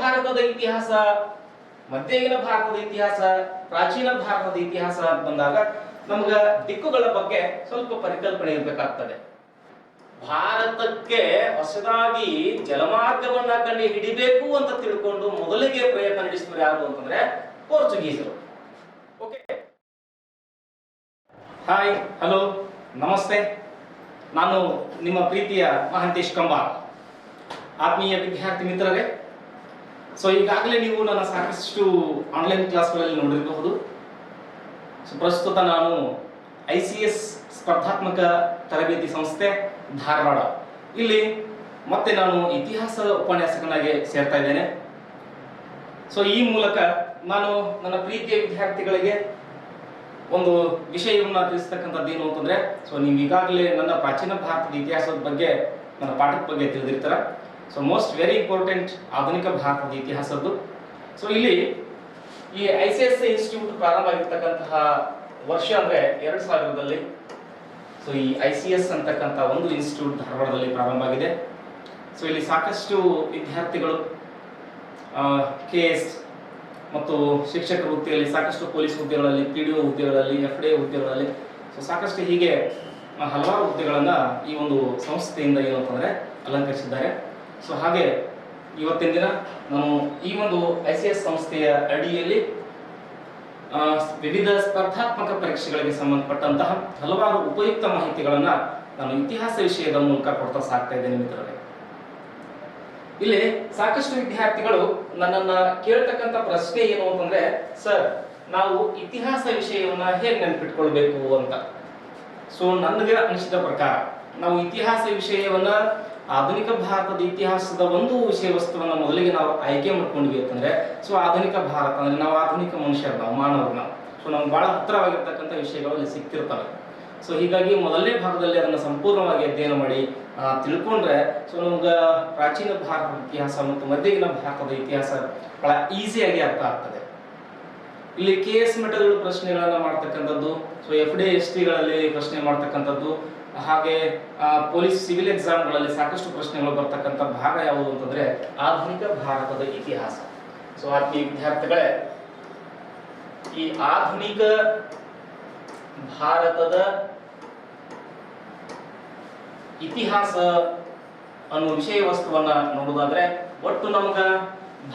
ಭಾರತದ ಇತಿಹಾಸ, ಮಧ್ಯಯುಗೀನ ಭಾರತದ ಇತಿಹಾಸ, ಪ್ರಾಚೀನ ಭಾರತದ ಇತಿಹಾಸ ಅಂತ ಬಂದಾಗ ನಮ್ಗ ದಿಕ್ಕುಗಳ ಬಗ್ಗೆ ಸ್ವಲ್ಪ ಪರಿಕಲ್ಪನೆ ಇರಬೇಕಾಗ್ತದೆ. ಭಾರತಕ್ಕೆ ಹೊಸದಾಗಿ ಜಲಮಾರ್ಗವನ್ನ ಕಂಡು ಹಿಡಿಬೇಕು ಅಂತ ತಿಳ್ಕೊಂಡು ಮೊದಲಿಗೆ ಪ್ರಯತ್ನ ನಡೆಸಿದ್ರು ಯಾರು ಅಂತಂದ್ರೆ ಪೋರ್ಚುಗೀಸರು. ಓಕೆ, ಹಾಯ್, ಹಲೋ, ನಮಸ್ತೆ. ನಾನು ನಿಮ್ಮ ಪ್ರೀತಿಯ ಮಹಾಂತೇಶ್ ಕಂಬಾರ್. ಆತ್ಮೀಯ ವಿದ್ಯಾರ್ಥಿ ಮಿತ್ರರೇ, ಸೊ ಈಗಾಗಲೇ ನೀವು ನನ್ನ ಸಾಕಷ್ಟು ಆನ್ಲೈನ್ ಕ್ಲಾಸ್ಗಳಲ್ಲಿ ನೋಡಿರಬಹುದು. ಸೊ ಪ್ರಸ್ತುತ ನಾನು ICS ಸ್ಪರ್ಧಾತ್ಮಕ ತರಬೇತಿ ಸಂಸ್ಥೆ ಧಾರವಾಡ ಇಲ್ಲಿ ಮತ್ತೆ ನಾನು ಇತಿಹಾಸ ಉಪನ್ಯಾಸಕನಾಗಿ ಸೇರ್ತಾ ಇದ್ದೇನೆ. ಸೊ ಈ ಮೂಲಕ ನಾನು ನನ್ನ ಪ್ರೀತಿಯ ವಿದ್ಯಾರ್ಥಿಗಳಿಗೆ ಒಂದು ವಿಷಯವನ್ನು ತಿಳಿಸ್ತಕ್ಕಂಥದ್ದು ಏನು ಅಂತಂದ್ರೆ, ಸೊ ನೀವು ಈಗಾಗಲೇ ನನ್ನ ಪ್ರಾಚೀನ ಭಾರತದ ಇತಿಹಾಸದ ಬಗ್ಗೆ ನನ್ನ ಪಾಠದ ಬಗ್ಗೆ ತಿಳಿದಿರ್ತಾರ. ಸೊ ಮೋಸ್ಟ್ ವೆರಿ ಇಂಪಾರ್ಟೆಂಟ್ ಆಧುನಿಕ ಭಾರತದ ಇತಿಹಾಸದ್ದು. ಸೊ ಇಲ್ಲಿ ಈ ICS ಇನ್ಸ್ಟಿಟ್ಯೂಟ್ ಪ್ರಾರಂಭ ಆಗಿರ್ತಕ್ಕಂತಹ ವರ್ಷ ಅಂದ್ರೆ 2000ರಲ್ಲಿ. ಸೊ ಈ ICS ಅಂತಕ್ಕಂಥ ಒಂದು ಇನ್ಸ್ಟಿಟ್ಯೂಟ್ ಧಾರವಾಡದಲ್ಲಿ ಪ್ರಾರಂಭ ಆಗಿದೆ. ಸೊ ಇಲ್ಲಿ ಸಾಕಷ್ಟು ವಿದ್ಯಾರ್ಥಿಗಳು KS ಮತ್ತು ಶಿಕ್ಷಕ ವೃತ್ತಿಯಲ್ಲಿ, ಸಾಕಷ್ಟು ಪೊಲೀಸ್ ಹುದ್ದೆಗಳಲ್ಲಿ, PDO ಹುದ್ದೆಗಳಲ್ಲಿ, FDA ಹುದ್ದೆಗಳಲ್ಲಿ, ಸೊ ಸಾಕಷ್ಟು ಹೀಗೆ ಹಲವಾರು ಹುದ್ದೆಗಳನ್ನ ಈ ಒಂದು ಸಂಸ್ಥೆಯಿಂದ ಏನು ಅಂತಂದ್ರೆ ಅಲಂಕರಿಸಿದ್ದಾರೆ. ಸೊ ಹಾಗೆ ಇವತ್ತಿನ ದಿನ ನಾನು ಈ ಒಂದು ICS ಸಂಸ್ಥೆಯ ಅಡಿಯಲ್ಲಿ ವಿವಿಧ ಸ್ಪರ್ಧಾತ್ಮಕ ಪರೀಕ್ಷೆಗಳಿಗೆ ಸಂಬಂಧಪಟ್ಟಂತಹ ಹಲವಾರು ಉಪಯುಕ್ತ ಮಾಹಿತಿಗಳನ್ನ ನಾನು ಇತಿಹಾಸ ವಿಷಯದ ಮೂಲಕ ಕೊಡ್ತಾ ಸಾಕ್ತಾ ಇದ್ದೇನೆ ಮಿತ್ರರೇ. ಇಲ್ಲಿ ಸಾಕಷ್ಟು ವಿದ್ಯಾರ್ಥಿಗಳು ನನ್ನನ್ನ ಕೇಳ್ತಕ್ಕಂಥ ಪ್ರಶ್ನೆ ಏನು ಅಂತಂದ್ರೆ, ಸರ್ ನಾವು ಇತಿಹಾಸ ವಿಷಯವನ್ನ ಹೇಗೆ ನೆನಪಿಟ್ಕೊಳ್ಬೇಕು ಅಂತ. ಸೊ ನನಗೆ ಅನಿಸಿದ ಪ್ರಕಾರ ನಾವು ಇತಿಹಾಸ ವಿಷಯವನ್ನ ಆಧುನಿಕ ಭಾರತದ ಇತಿಹಾಸದ ಒಂದು ವಿಷಯ ವಸ್ತುವನ್ನ ಮೊದಲಿಗೆ ನಾವು ಆಯ್ಕೆ ಮಾಡ್ಕೊಂಡ್ವಿ ಅಂತಂದ್ರೆ, ಸೊ ಆಧುನಿಕ ಭಾರತ ಅಂದ್ರೆ ನಾವು ಆಧುನಿಕ ಮನುಷ್ಯರು, ನಾವು ಮಾನವರು ನಾವು. ಸೊ ನಮ್ಗೆ ಬಹಳ ಹತ್ತಿರವಾಗಿರ್ತಕ್ಕಂಥ ವಿಷಯಗಳು ಅಲ್ಲಿ ಸಿಗ್ತಿರ್ತವೆ. ಸೊ ಹೀಗಾಗಿ ಮೊದಲನೇ ಭಾಗದಲ್ಲಿ ಅದನ್ನು ಸಂಪೂರ್ಣವಾಗಿ ಅಧ್ಯಯನ ಮಾಡಿ ತಿಳ್ಕೊಂಡ್ರೆ ಸೊ ನಮ್ಗೆ ಪ್ರಾಚೀನ ಭಾರತದ ಇತಿಹಾಸ ಮತ್ತು ಮಧ್ಯಯುಗೀನ ಭಾರತದ ಇತಿಹಾಸ ಬಹಳ ಈಸಿಯಾಗಿ ಅರ್ಥ ಆಗ್ತದೆ. ಇಲ್ಲಿ KS ಮಟ್ಟಗಳು ಪ್ರಶ್ನೆಗಳನ್ನ ಮಾಡ್ತಕ್ಕಂಥದ್ದು, ಸೊ FDA STಗಳಲ್ಲಿ ಪ್ರಶ್ನೆ ಮಾಡ್ತಕ್ಕಂಥದ್ದು, ಹಾಗೆ ಪೊಲೀಸ್ ಸಿವಿಲ್ ಎಕ್ಸಾಮ್ಗಳಲ್ಲಿ ಸಾಕಷ್ಟು ಪ್ರಶ್ನೆಗಳು ಬರ್ತಕ್ಕಂಥ ಭಾಗ ಯಾವುದು ಅಂತಂದ್ರೆ ಆಧುನಿಕ ಭಾರತದ ಇತಿಹಾಸ. ಸೊ ಆತ್ಮೀಯ ವಿದ್ಯಾರ್ಥಿಗಳೇ, ಈ ಆಧುನಿಕ ಭಾರತದ ಇತಿಹಾಸ ಅನ್ನೋ ವಿಷಯ ವಸ್ತುವನ್ನ ನೋಡುವುದಾದ್ರೆ ಒಟ್ಟು ನಮ್ಗ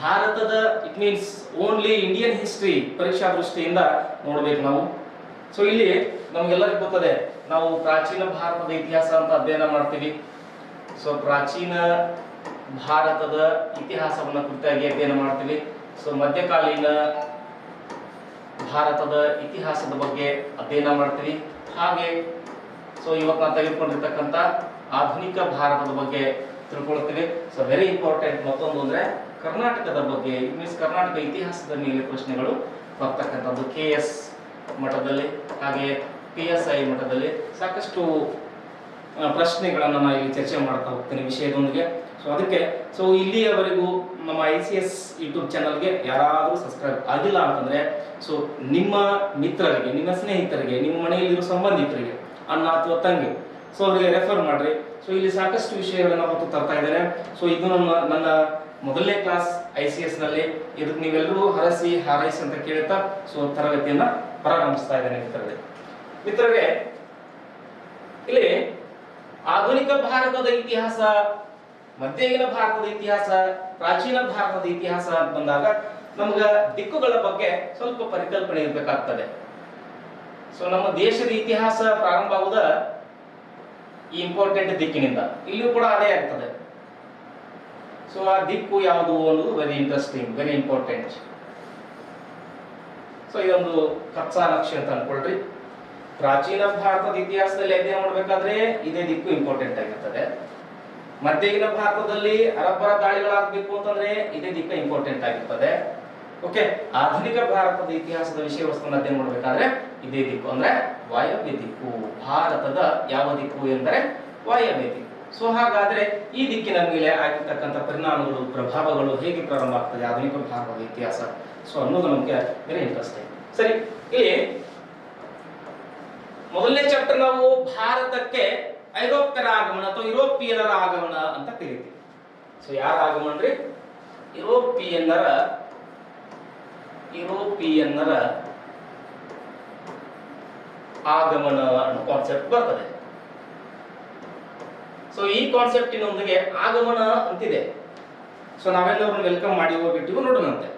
ಭಾರತದ it means only Indian history ಪರೀಕ್ಷಾ ದೃಷ್ಟಿಯಿಂದ ನೋಡ್ಬೇಕು ನಾವು. ಸೊ ಇಲ್ಲಿ ನಮ್ಗೆಲ್ಲರಿಗೂ ಗೊತ್ತದೆ, ನಾವು ಪ್ರಾಚೀನ ಭಾರತದ ಇತಿಹಾಸ ಅಂತ ಅಧ್ಯಯನ ಮಾಡ್ತೀವಿ. ಸೊ ಪ್ರಾಚೀನ ಭಾರತದ ಇತಿಹಾಸವನ್ನ ಕುರಿತಾಗಿ ಅಧ್ಯಯನ ಮಾಡ್ತೀವಿ. ಸೊ ಮಧ್ಯಕಾಲೀನ ಭಾರತದ ಇತಿಹಾಸದ ಬಗ್ಗೆ ಅಧ್ಯಯನ ಮಾಡ್ತೀವಿ. ಹಾಗೆ ಸೊ ಇವತ್ತು ನಾವು ತೆಗೆದುಕೊಂಡಿರ್ತಕ್ಕಂಥ ಆಧುನಿಕ ಭಾರತದ ಬಗ್ಗೆ ತಿಳ್ಕೊಳ್ತೀವಿ. ಸೊ ವೆರಿ ಇಂಪಾರ್ಟೆಂಟ್ ಮತ್ತೊಂದು ಅಂದ್ರೆ ಕರ್ನಾಟಕದ ಬಗ್ಗೆ, ಇಟ್ ಮೀನ್ಸ್ ಕರ್ನಾಟಕ ಇತಿಹಾಸದ ಮೇಲೆ ಪ್ರಶ್ನೆಗಳು ಬರ್ತಕ್ಕಂಥದ್ದು KS ಮಟ್ಟದಲ್ಲಿ, ಹಾಗೆ PSI ಮಟ್ಟದಲ್ಲಿ ಸಾಕಷ್ಟು ಪ್ರಶ್ನೆಗಳನ್ನು ನಾನು ಇಲ್ಲಿ ಚರ್ಚೆ ಮಾಡ್ತಾ ಹೋಗ್ತೇನೆ ವಿಷಯದೊಂದಿಗೆ. ಸೊ ಅದಕ್ಕೆ ಸೊ ಇಲ್ಲಿಯವರೆಗೂ ನಮ್ಮ ICS ಯೂಟ್ಯೂಬ್ ಚಾನಲ್ಗೆ ಯಾರಾದರೂ ಸಬ್ಸ್ಕ್ರೈಬ್ ಆಗಿಲ್ಲ ಅಂತಂದ್ರೆ ಸೊ ನಿಮ್ಮ ಮಿತ್ರರಿಗೆ, ನಿಮ್ಮ ಸ್ನೇಹಿತರಿಗೆ, ನಿಮ್ಮ ಮನೆಯಲ್ಲಿರೋ ಸಂಬಂಧಿಕರಿಗೆ, ಅಣ್ಣ ಅಥವಾ ತಂಗಿ, ಸೊ ಅವರಿಗೆ ರೆಫರ್ ಮಾಡ್ರಿ. ಸೊ ಇಲ್ಲಿ ಸಾಕಷ್ಟು ವಿಷಯಗಳನ್ನ ಹೊತ್ತು ತರ್ತಾ ಇದ್ದೇನೆ. ಸೊ ಇದು ನನ್ನ ಮೊದಲನೇ ಕ್ಲಾಸ್ ICS ನಲ್ಲಿ. ಇದಕ್ಕೆ ನೀವೆಲ್ಲರೂ ಹರಸಿ ಹಾರೈಸಿ ಅಂತ ಕೇಳ್ತಾ ಸೊ ತರಗತಿಯನ್ನ ಪ್ರಾರಂಭಿಸ್ತಾ ಇದ್ದೇನೆ ಮಿತ್ರರೇ. ಇಲ್ಲಿ ಆಧುನಿಕ ಭಾರತದ ಇತಿಹಾಸ, ಮಧ್ಯಯುಗೀನ ಭಾರತದ ಇತಿಹಾಸ, ಪ್ರಾಚೀನ ಭಾರತದ ಇತಿಹಾಸ ಅಂತ ಬಂದಾಗ ನಮ್ಗ ದಿಕ್ಕುಗಳ ಬಗ್ಗೆ ಸ್ವಲ್ಪ ಪರಿಕಲ್ಪನೆ ಇರಬೇಕಾಗ್ತದೆ. ಸೊ ನಮ್ಮ ದೇಶದ ಇತಿಹಾಸ ಪ್ರಾರಂಭ ಆಗುವುದ ಈ ಇಂಪಾರ್ಟೆಂಟ್ ದಿಕ್ಕಿನಿಂದ. ಇಲ್ಲಿಯೂ ಕೂಡ ಅದೇ ಆಗ್ತದೆ. ಸೊ ಆ ದಿಕ್ಕು ಯಾವುದು ಅನ್ನೋದು very interesting, very important. So ಇದೊಂದು ಕಚ್ಚಾ ನಕ್ಷೆ ಅಂತ ಅನ್ಕೊಳ್ರಿ. ಪ್ರಾಚೀನ ಭಾರತದ ಇತಿಹಾಸದಲ್ಲಿ ಅಧ್ಯಯನ ಮಾಡಬೇಕಾದ್ರೆ ಇದೇ ದಿಕ್ಕು ಇಂಪಾರ್ಟೆಂಟ್ ಆಗಿರ್ತದೆ. ಮಧ್ಯಯುಗೀನ ಭಾರತದಲ್ಲಿ ಅರಬ್ಬರ ದಾಳಿಗಳಾಗಬೇಕು ಅಂತಂದ್ರೆ ಇದೇ ದಿಕ್ಕು ಇಂಪಾರ್ಟೆಂಟ್ ಆಗಿರ್ತದೆ. ಓಕೆ, ಆಧುನಿಕ ಭಾರತದ ಇತಿಹಾಸದ ವಿಷಯ ವಸ್ತುವನ್ನು ಅಧ್ಯಯನ ಮಾಡಬೇಕಾದ್ರೆ ಇದೇ ದಿಕ್ಕು ಅಂದ್ರೆ ವಾಯವ್ಯ ದಿಕ್ಕು. ಭಾರತದ ಯಾವ ದಿಕ್ಕು ಎಂದರೆ ವಾಯವ್ಯ ದಿಕ್ಕು. ಸೊ ಹಾಗಾದ್ರೆ ಈ ದಿಕ್ಕಿನ ಮೇಲೆ ಆಗಿರ್ತಕ್ಕಂಥ ಪರಿಣಾಮಗಳು, ಪ್ರಭಾವಗಳು ಹೇಗೆ ಪ್ರಾರಂಭ ಆಗ್ತದೆ ಆಧುನಿಕ ಭಾರತದ ಇತಿಹಾಸ, ಸೊ ಅನ್ನೋದು ನಮಗೆ ವೆರಿ ಇಂಟ್ರೆಸ್ಟಿಂಗ್. ಸರಿ, ಇಲ್ಲಿ ಮೊದಲನೇ ಚಾಪ್ಟರ್ ನಾವು ಭಾರತಕ್ಕೆ ಐರೋಪ್ಯರ ಆಗಮನ ಅಥವಾ ಯುರೋಪಿಯನರ ಆಗಮನ ಅಂತ ಕರೀತೀವಿ. ಸೊ ಯಾರ ಆಗಮನ ರೀ? ಯುರೋಪಿಯನ್ನರ ಆಗಮನ ಅನ್ನೋ ಕಾನ್ಸೆಪ್ಟ್ ಬರ್ತದೆ. ಸೊ ಈ ಕಾನ್ಸೆಪ್ಟಿನೊಂದಿಗೆ ಆಗಮನ ಅಂತಿದೆ. ಸೊ ನಾವೆಲ್ಲರೂ ವೆಲ್ಕಮ್ ಮಾಡಿ ಹೋಗ್ಬಿಟ್ಟಿವು ನೋಡೋಣಂತೆ.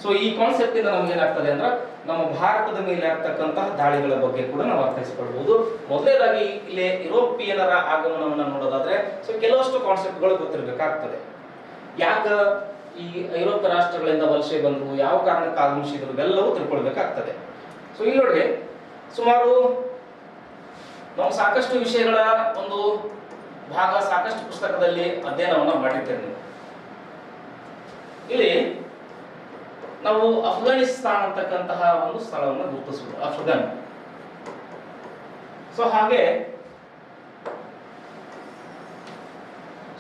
ಸೊ ಈ ಕಾನ್ಸೆಪ್ಟ್ ಇಂದ ನಮ್ಗೆ ಏನಾಗ್ತದೆ ಅಂದ್ರೆ ನಮ್ಮ ಭಾರತದ ಮೇಲೆ ಆಗ್ತಕ್ಕಂತಹ ದಾಳಿಗಳ ಬಗ್ಗೆ ಕೂಡ ನಾವು ಅರ್ಥೈಸಿಕೊಳ್ಬಹುದು. ಮೊದಲನೇದಾಗಿ ಇಲ್ಲಿ ಯುರೋಪಿಯನ್ನರ ಆಗಮನವನ್ನು ನೋಡೋದಾದ್ರೆ ಸೊ ಕೆಲವಷ್ಟು ಕಾನ್ಸೆಪ್ಟ್ಗಳು ಗೊತ್ತಿರಬೇಕಾಗ್ತದೆ. ಯಾಕ ಈ ಐರೋಪ್ಯ ರಾಷ್ಟ್ರಗಳಿಂದ ವಲಸೆ ಬಂದ್ರು, ಯಾವ ಕಾರಣಕ್ಕೆ ಆಗಮಿಸಿದ್ರು, ಇವೆಲ್ಲವೂ ತಿಳ್ಕೊಳ್ಬೇಕಾಗ್ತದೆ. ಸೊ ಇಲ್ಲಿ ನೋಡ್ರಿ, ಸುಮಾರು ನಾವು ಸಾಕಷ್ಟು ವಿಷಯಗಳ ಒಂದು ಭಾಗ ಸಾಕಷ್ಟು ಪುಸ್ತಕದಲ್ಲಿ ಅಧ್ಯಯನವನ್ನ ಮಾಡಿರ್ತೇವೆ. ನೀವು ಇಲ್ಲಿ ನಾವು ಅಫ್ಘಾನಿಸ್ತಾನ್ ಅಂತಕ್ಕಂತಹ ಒಂದು ಸ್ಥಳವನ್ನು ಗುರುತಿಸಬಹುದು, ಅಫ್ಘಾನ್. ಸೊ ಹಾಗೆ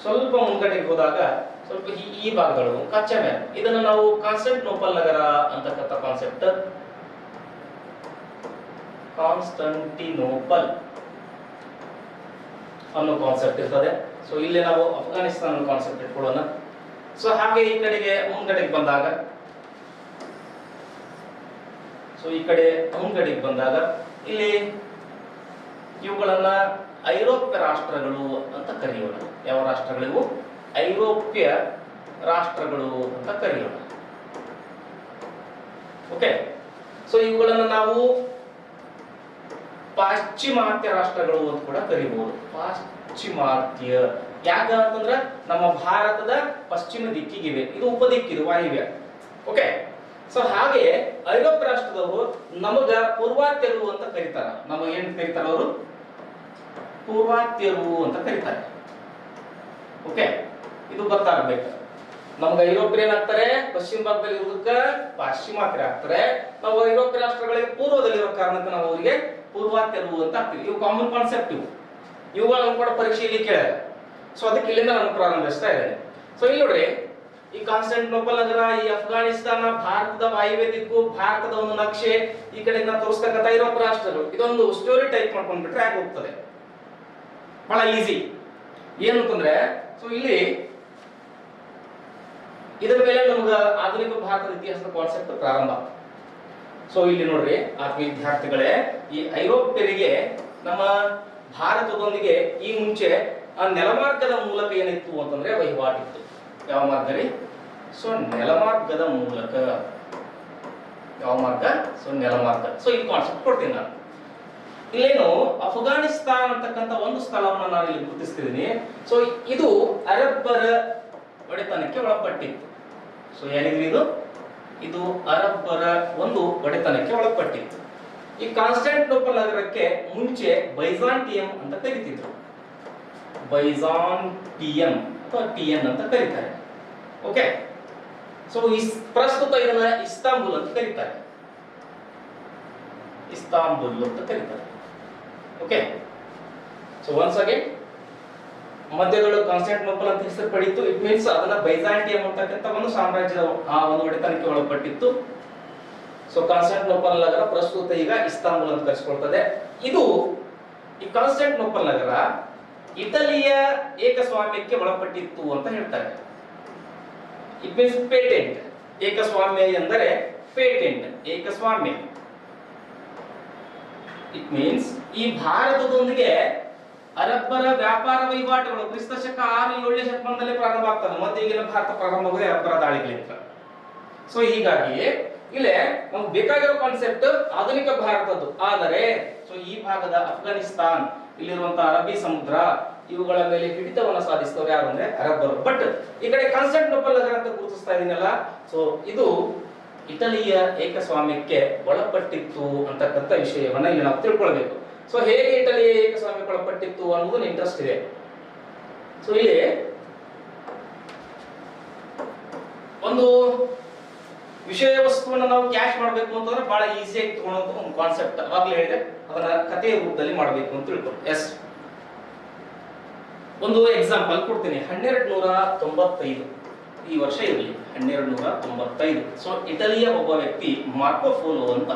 ಸ್ವಲ್ಪ ಮುಂಗಡೆಗೆ ಹೋದಾಗ ಸ್ವಲ್ಪ ಈ ಭಾಗಗಳು ಕಚ್ಚೆ ಇದನ್ನು ನಾವು ಕಾನ್ಸ್ಟಂಟಿನೋಪಲ್ ನಗರ ಅಂತಕ್ಕಂಥ ಕಾನ್ಸ್ಟಂಟಿನೋಪಲ್ ಅನ್ನೋ ಕಾನ್ಸೆಪ್ಟ್ ಇರ್ತದೆ. ಸೊ ಇಲ್ಲಿ ನಾವು ಅಫ್ಘಾನಿಸ್ತಾನ ಕಾನ್ಸೆಪ್ಟ್ ಇಟ್ಕೊಳ್ಳೋಣ. ಸೊ ಹಾಗೆ ಈ ಕಡೆಗೆ ಮುಂಗಡೆಗೆ ಬಂದಾಗ ಇಲ್ಲಿ ಇವುಗಳನ್ನ ಐರೋಪ್ಯ ರಾಷ್ಟ್ರಗಳು ಅಂತ ಕರೆಯೋಣ. ಯಾವ ರಾಷ್ಟ್ರಗಳಿವು? ಐರೋಪ್ಯ ರಾಷ್ಟ್ರಗಳು ಅಂತ ಕರೆಯೋಣ. ಓಕೆ. ಸೊ ಇವುಗಳನ್ನು ನಾವು ಪಾಶ್ಚಿಮಾತ್ಯ ರಾಷ್ಟ್ರಗಳು ಅಂತ ಕೂಡ ಕರಿಬಹುದು. ಪಾಶ್ಚಿಮಾತ್ಯ ಯಾಕ ಅಂತಂದ್ರೆ ನಮ್ಮ ಭಾರತದ ಪಶ್ಚಿಮ ದಿಕ್ಕಿಗಿವೆ, ಇದು ಉಪದಿಕ್ಕಿದು ವಾಯುವ್ಯ. ಓಕೆ. ಸೊ ಹಾಗೆ ಐರೋಪ್ಯ ರಾಷ್ಟ್ರದವರು ನಮಗ ಪೂರ್ವಾತ್ಯರು ಅಂತ ಕರೀತಾರ. ನಮಗೆ ಏನ್ ಕರೀತಾರ ಅವರು? ಪೂರ್ವಾತ್ಯರು ಅಂತ ಕರೀತಾರೆ. ಓಕೆ, ಇದು ಗೊತ್ತಾಗಬೇಕು. ನಮ್ಗೆ ಐರೋಪ್ಯರು ಏನಾಗ್ತಾರೆ? ಪಶ್ಚಿಮ ಭಾಗದಲ್ಲಿ ಇರೋದಕ್ಕ ಪಾಶ್ಚಿಮಾತ್ಯರು ಆಗ್ತಾರೆ. ನಾವು ಐರೋಪ್ಯ ರಾಷ್ಟ್ರಗಳಿಗೆ ಪೂರ್ವದಲ್ಲಿರೋ ಕಾರಣಕ್ಕೆ ನಾವು ಅವರಿಗೆ ಪೂರ್ವಾತ್ಯರು ಅಂತ ಆಗ್ತೀವಿ. ಇವು ಕಾಮನ್ ಕಾನ್ಸೆಪ್ಟ್. ಇವುಗಳನ್ನು ಕೂಡ ಪರೀಕ್ಷೆಯಲ್ಲಿ ಕೇಳಿದೆ. ಸೊ ಅದಕ್ಕೆ ಇಲ್ಲಿಂದ ನಾನು ಪ್ರಾರಂಭಿಸ್ತಾ ಇದ್ದೇನೆ. ಸೊ ಇಲ್ಲಿ ನೋಡ್ರಿ, ಈ ಕಾನ್ಸ್ಟಂಟಿನೋಪಲ್ ನಗರ, ಈ ಅಫ್ಘಾನಿಸ್ತಾನ, ಭಾರತದ ವಾಯುವ್ಯ ದಿಕ್ಕು, ಭಾರತದ ಒಂದು ನಕ್ಷೆ, ಈ ಕಡೆಯಿಂದ ತೋರಿಸ್ತಕ್ಕಂಥ ಐರೋಪ್ಯ ರಾಷ್ಟ್ರಗಳು, ಇದೊಂದು ಸ್ಟೋರಿ ಟೈಪ್ ಮಾಡ್ಕೊಂಡ್ಬಿಟ್ರೆ ಆಗಿ ಹೋಗ್ತದೆ. ಬಹಳ ಈಸಿ. ಏನು ಅಂತಂದ್ರೆ, ಸೊ ಇಲ್ಲಿ ಇದರ ಮೇಲೆ ನಮ್ಗೆ ಆಧುನಿಕ ಭಾರತದ ಇತಿಹಾಸದ ಕಾನ್ಸೆಪ್ಟ್ ಪ್ರಾರಂಭ. ಸೊ ಇಲ್ಲಿ ನೋಡ್ರಿ ಆತ್ಮೀಯ ವಿದ್ಯಾರ್ಥಿಗಳೇ, ಈ ಐರೋಪ್ಯರಿಗೆ ನಮ್ಮ ಭಾರತದೊಂದಿಗೆ ಈ ಮುಂಚೆ ಆ ನೆಲಮಾರ್ಗದ ಮೂಲಕ ಏನಿತ್ತು ಅಂತಂದ್ರೆ ವಹಿವಾಟಿತ್ತು. ಯಾವ ಮಾರ್ಗ ರೀ? ಸೊ ನೆಲಮಾರ್ಗದ ಮೂಲಕ. ಯಾವ ಮಾರ್ಗ? ಸೊ ನೆಲಮಾರ್ಗ. ಸೊ ಈ ಕಾನ್ಸೆಪ್ಟ್ ಕೊಡ್ತೀನಿ ನಾನು. ಇಲ್ಲೇನು ಅಫ್ಘಾನಿಸ್ತಾನ್ ಅಂತಕ್ಕಂಥ ಒಂದು ಸ್ಥಳವನ್ನು ನಾನು ಇಲ್ಲಿ ಗುರುತಿಸ್ತಿದ್ದೀನಿ. ಸೊ ಇದು ಅರಬ್ಬರ ಒಡೆತನಕ್ಕೆ ಒಳಪಟ್ಟಿತ್ತು. ಸೊ ಏನಿದ್ರಿ ಇದು? ಇದು ಅರಬ್ಬರ ಒಂದು ಒಡೆತನಕ್ಕೆ ಒಳಪಟ್ಟಿತ್ತು. ಈ ಕಾನ್ಸ್ಟಂಟಿನೋಪಲ್ ನಗರಕ್ಕೆ ಮುಂಚೆ ಬೈಜಾಂಟಿಯಂ ಅಂತ ಕರೀತಿದ್ರು. ಬೈಜಾಂಟಿಯಂ ಅಥವಾ ಟಿಯನ್ ಅಂತ ಕರೀತಾರೆ. ಓಕೆ. ಸೊ ಪ್ರಸ್ತುತ ಇದನ್ನ ಇಸ್ತಾಂಬುಲ್ ಅಂತ ಕರೀತಾರೆ. ಇಸ್ತಾಂಬುಲ್ ಅಂತ ಕರೀತಾರೆ. ಓಕೆ. ಸೊ ಒನ್ಸ್ ಅಗೇನ್, ಮಧ್ಯದೊಳಗೆ ಕಾನ್ಸ್ಟಂಟಿನೋಪಲ್ ಅಂತ ಹೆಸರು ಪಡಿತು. ಇಟ್ ಮೀನ್ಸ್ ಅದನ್ನ ಬೈಜಾಂಟಿಯಂ ಅಂತಕ್ಕಂಥ ಒಂದು ಸಾಮ್ರಾಜ್ಯದ ಆ ಒಂದು ಒಡೆತನಕ್ಕೆ ಒಳಪಟ್ಟಿತ್ತು. ಸೊ ಕಾನ್ಸ್ಟಂಟಿನೋಪಲ್ ನಗರ ಪ್ರಸ್ತುತ ಈಗ ಇಸ್ತಾಂಬುಲ್ ಅಂತ ಕರೆಸಿಕೊಳ್ತದೆ. ಇದು ಈ ಕಾನ್ಸ್ಟಂಟಿನೋಪಲ್ ನಗರ ಇಟಲಿಯ ಏಕಸ್ವಾಮ್ಯಕ್ಕೆ ಒಳಪಟ್ಟಿತ್ತು ಅಂತ ಹೇಳ್ತಾರೆ. It means patent. ಏಕಸ್ವಾಮ್ಯ ಎಂದರೆ ಪೇಟೆಂಟ್, ಏಕಸ್ವಾಮ್ಯ. ಇಟ್ ಮೀನ್ಸ್ ಈ ಭಾರತದೊಂದಿಗೆ ಅರಬ್ಬರ ವ್ಯಾಪಾರ ವಹಿವಾಟುಗಳು ಕ್ರಿಸ್ತ ಶಕ 6-7ನೇ ಶತಮಾನದಲ್ಲಿ ಪ್ರಾರಂಭ ಆಗ್ತದೆ. ಮತ್ತೆ ಈಗಿನ ಭಾರತ ಪ್ರಾರಂಭವಾಗಿದೆ ಅರಬ್ಬರ ದಾಳಿಗಳಿಂದ. ಸೊ ಹೀಗಾಗಿ ಇಲ್ಲೇ ನಮ್ಗೆ ಬೇಕಾಗಿರೋ ಕಾನ್ಸೆಪ್ಟ್ ಆಧುನಿಕ ಭಾರತದ್ದು. ಆದರೆ ಸೊ ಈ ಭಾಗದ ಅಫ್ಘಾನಿಸ್ತಾನ್, ಇಲ್ಲಿರುವಂತಹ ಅರಬ್ಬಿ ಸಮುದ್ರ, ಇವುಗಳ ಮೇಲೆ ಹಿಡಿತವನ್ನ ಸಾಧಿಸ್ತವ್ರು ಯಾರು ಅಂದ್ರೆ ಅರಬ್ಬರು. ಬಟ್ ಈ ಕಡೆ ಕಾನ್ಸ್ಟಂಟಿನೋಪಲ್ ನಗರ ಅಂತ ಗುರುತಿಸ್ತಾ ಇದೀನಲ್ಲ, ಸೊ ಇದು ಇಟಲಿಯ ಏಕಸ್ವಾಮ್ಯಕ್ಕೆ ಒಳಪಟ್ಟಿತ್ತು ಅಂತಕ್ಕಂಥ ವಿಷಯವನ್ನ ಇಲ್ಲಿ ನಾವು ತಿಳ್ಕೊಳ್ಬೇಕು. ಸೊ ಹೇಗೆ ಇಟಲಿಯ ಏಕಸ್ವಾಮ್ಯಕ್ಕೆ ಒಳಪಟ್ಟಿತ್ತು ಅನ್ನೋದು ಇಂಟ್ರೆಸ್ಟ್ ಇದೆ. ಸೊ ಇಲ್ಲಿ ಒಂದು ವಿಷಯ ವಸ್ತುವನ್ನು ನಾವು ಕ್ಯಾಚ್ ಮಾಡಬೇಕು ಅಂತಂದ್ರೆ ಬಹಳ ಈಸಿಯಾಗಿ ತಗೊಳ್ಳೋದು ಒಂದು ಕಾನ್ಸೆಪ್ಟ್. ಅವಾಗಲೇ ಹೇಳಿದೆ, ಅದನ್ನ ಕಥೆಯ ರೂಪದಲ್ಲಿ ಮಾಡಬೇಕು ಅಂತ ತಿಳ್ಕೊಂಡು. ಎಸ್, ಒಂದು ಎಕ್ಸಾಂಪಲ್ ಕೊಡ್ತೀನಿ. 1295 ಈ ವರ್ಷ ಇರಲಿ, 1295. ಸೊ ಇಟಲಿಯ ಒಬ್ಬ ವ್ಯಕ್ತಿ ಮಾರ್ಕೋ ಪೋಲೋ ಅಂತ.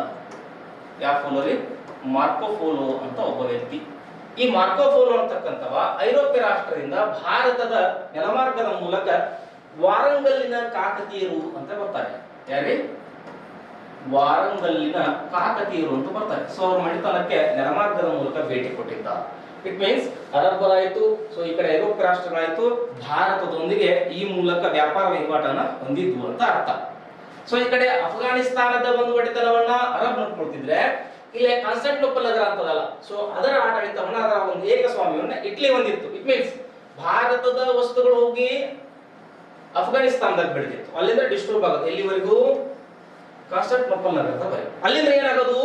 ಯಾವ ಪೋಲೋ ರೀ? ಮಾರ್ಕೋ ಪೋಲೋ ಅಂತ ಒಬ್ಬ ವ್ಯಕ್ತಿ. ಈ ಮಾರ್ಕೋ ಪೋಲೋ ಅಂತಕ್ಕಂಥವ ಐರೋಪ್ಯ ರಾಷ್ಟ್ರದಿಂದ ಭಾರತದ ನೆಲಮಾರ್ಗದ ಮೂಲಕ ವಾರಂಗಲ್ಲಿನ ಕಾಕತೀಯರು ಅಂತ ಬರ್ತಾರೆ. ಯಾರಿ? ವಾರಂಗಲ್ಲಿನ ಕಾಕತೀಯರು ಅಂತ ಬರ್ತಾರೆ. ಸೊ ಅವ್ರ ಮಣಿತನಕ್ಕೆ ನೆಲಮಾರ್ಗದ ಮೂಲಕ ಭೇಟಿ ಕೊಟ್ಟಿದ್ದ. ಇಟ್ ಮೀನ್ಸ್ ಅರಬ್ಬರಾಯ್ತು, ಸೊ ಈ ಕಡೆ ಐರೋಪ್ಯ ರಾಷ್ಟ್ರಗಳಾಯ್ತು, ಭಾರತದೊಂದಿಗೆ ಈ ಮೂಲಕ ವ್ಯಾಪಾರ ವಹಿವಾಟನ್ನ ಹೊಂದಿದ್ವು ಅಂತ ಅರ್ಥ. ಸೊ ಈ ಕಡೆ ಅಫ್ಘಾನಿಸ್ತಾನದ ಒಂದು ಒಡೆತನವನ್ನ ಅರಬ್ ನೋಡ್ಕೊಳ್ತಿದ್ರೆ, ಇಲ್ಲಿ ಕಾನ್ಸ್ಟಾಂಟಿನೋಪಲ್ ನಗರ ಅಂತದಲ್ಲ, ಸೊ ಅದರ ಆಡಳಿತವನ್ನ, ಅದರ ಒಂದು ಏಕಸ್ವಾಮ್ಯವನ್ನ ಇಟ್ಲಿ ಹೊಂದಿತ್ತು. ಇಟ್ ಮೀನ್ಸ್ ಭಾರತದ ವಸ್ತುಗಳು ಹೋಗಿ ಅಫ್ಘಾನಿಸ್ತಾನದಾಗ ಬೆಳೆದಿತ್ತು, ಅಲ್ಲಿಂದ ಡಿಸ್ಟರ್ಬ್ ಆಗುತ್ತೆ ಎಲ್ಲಿವರೆಗೂ? ಕಾನ್ಸ್ಟಾಂಟಿನೋಪಲ್ ನಗರದವರೆಗೆ. ಅಲ್ಲಿಂದ ಏನಾಗೋದು?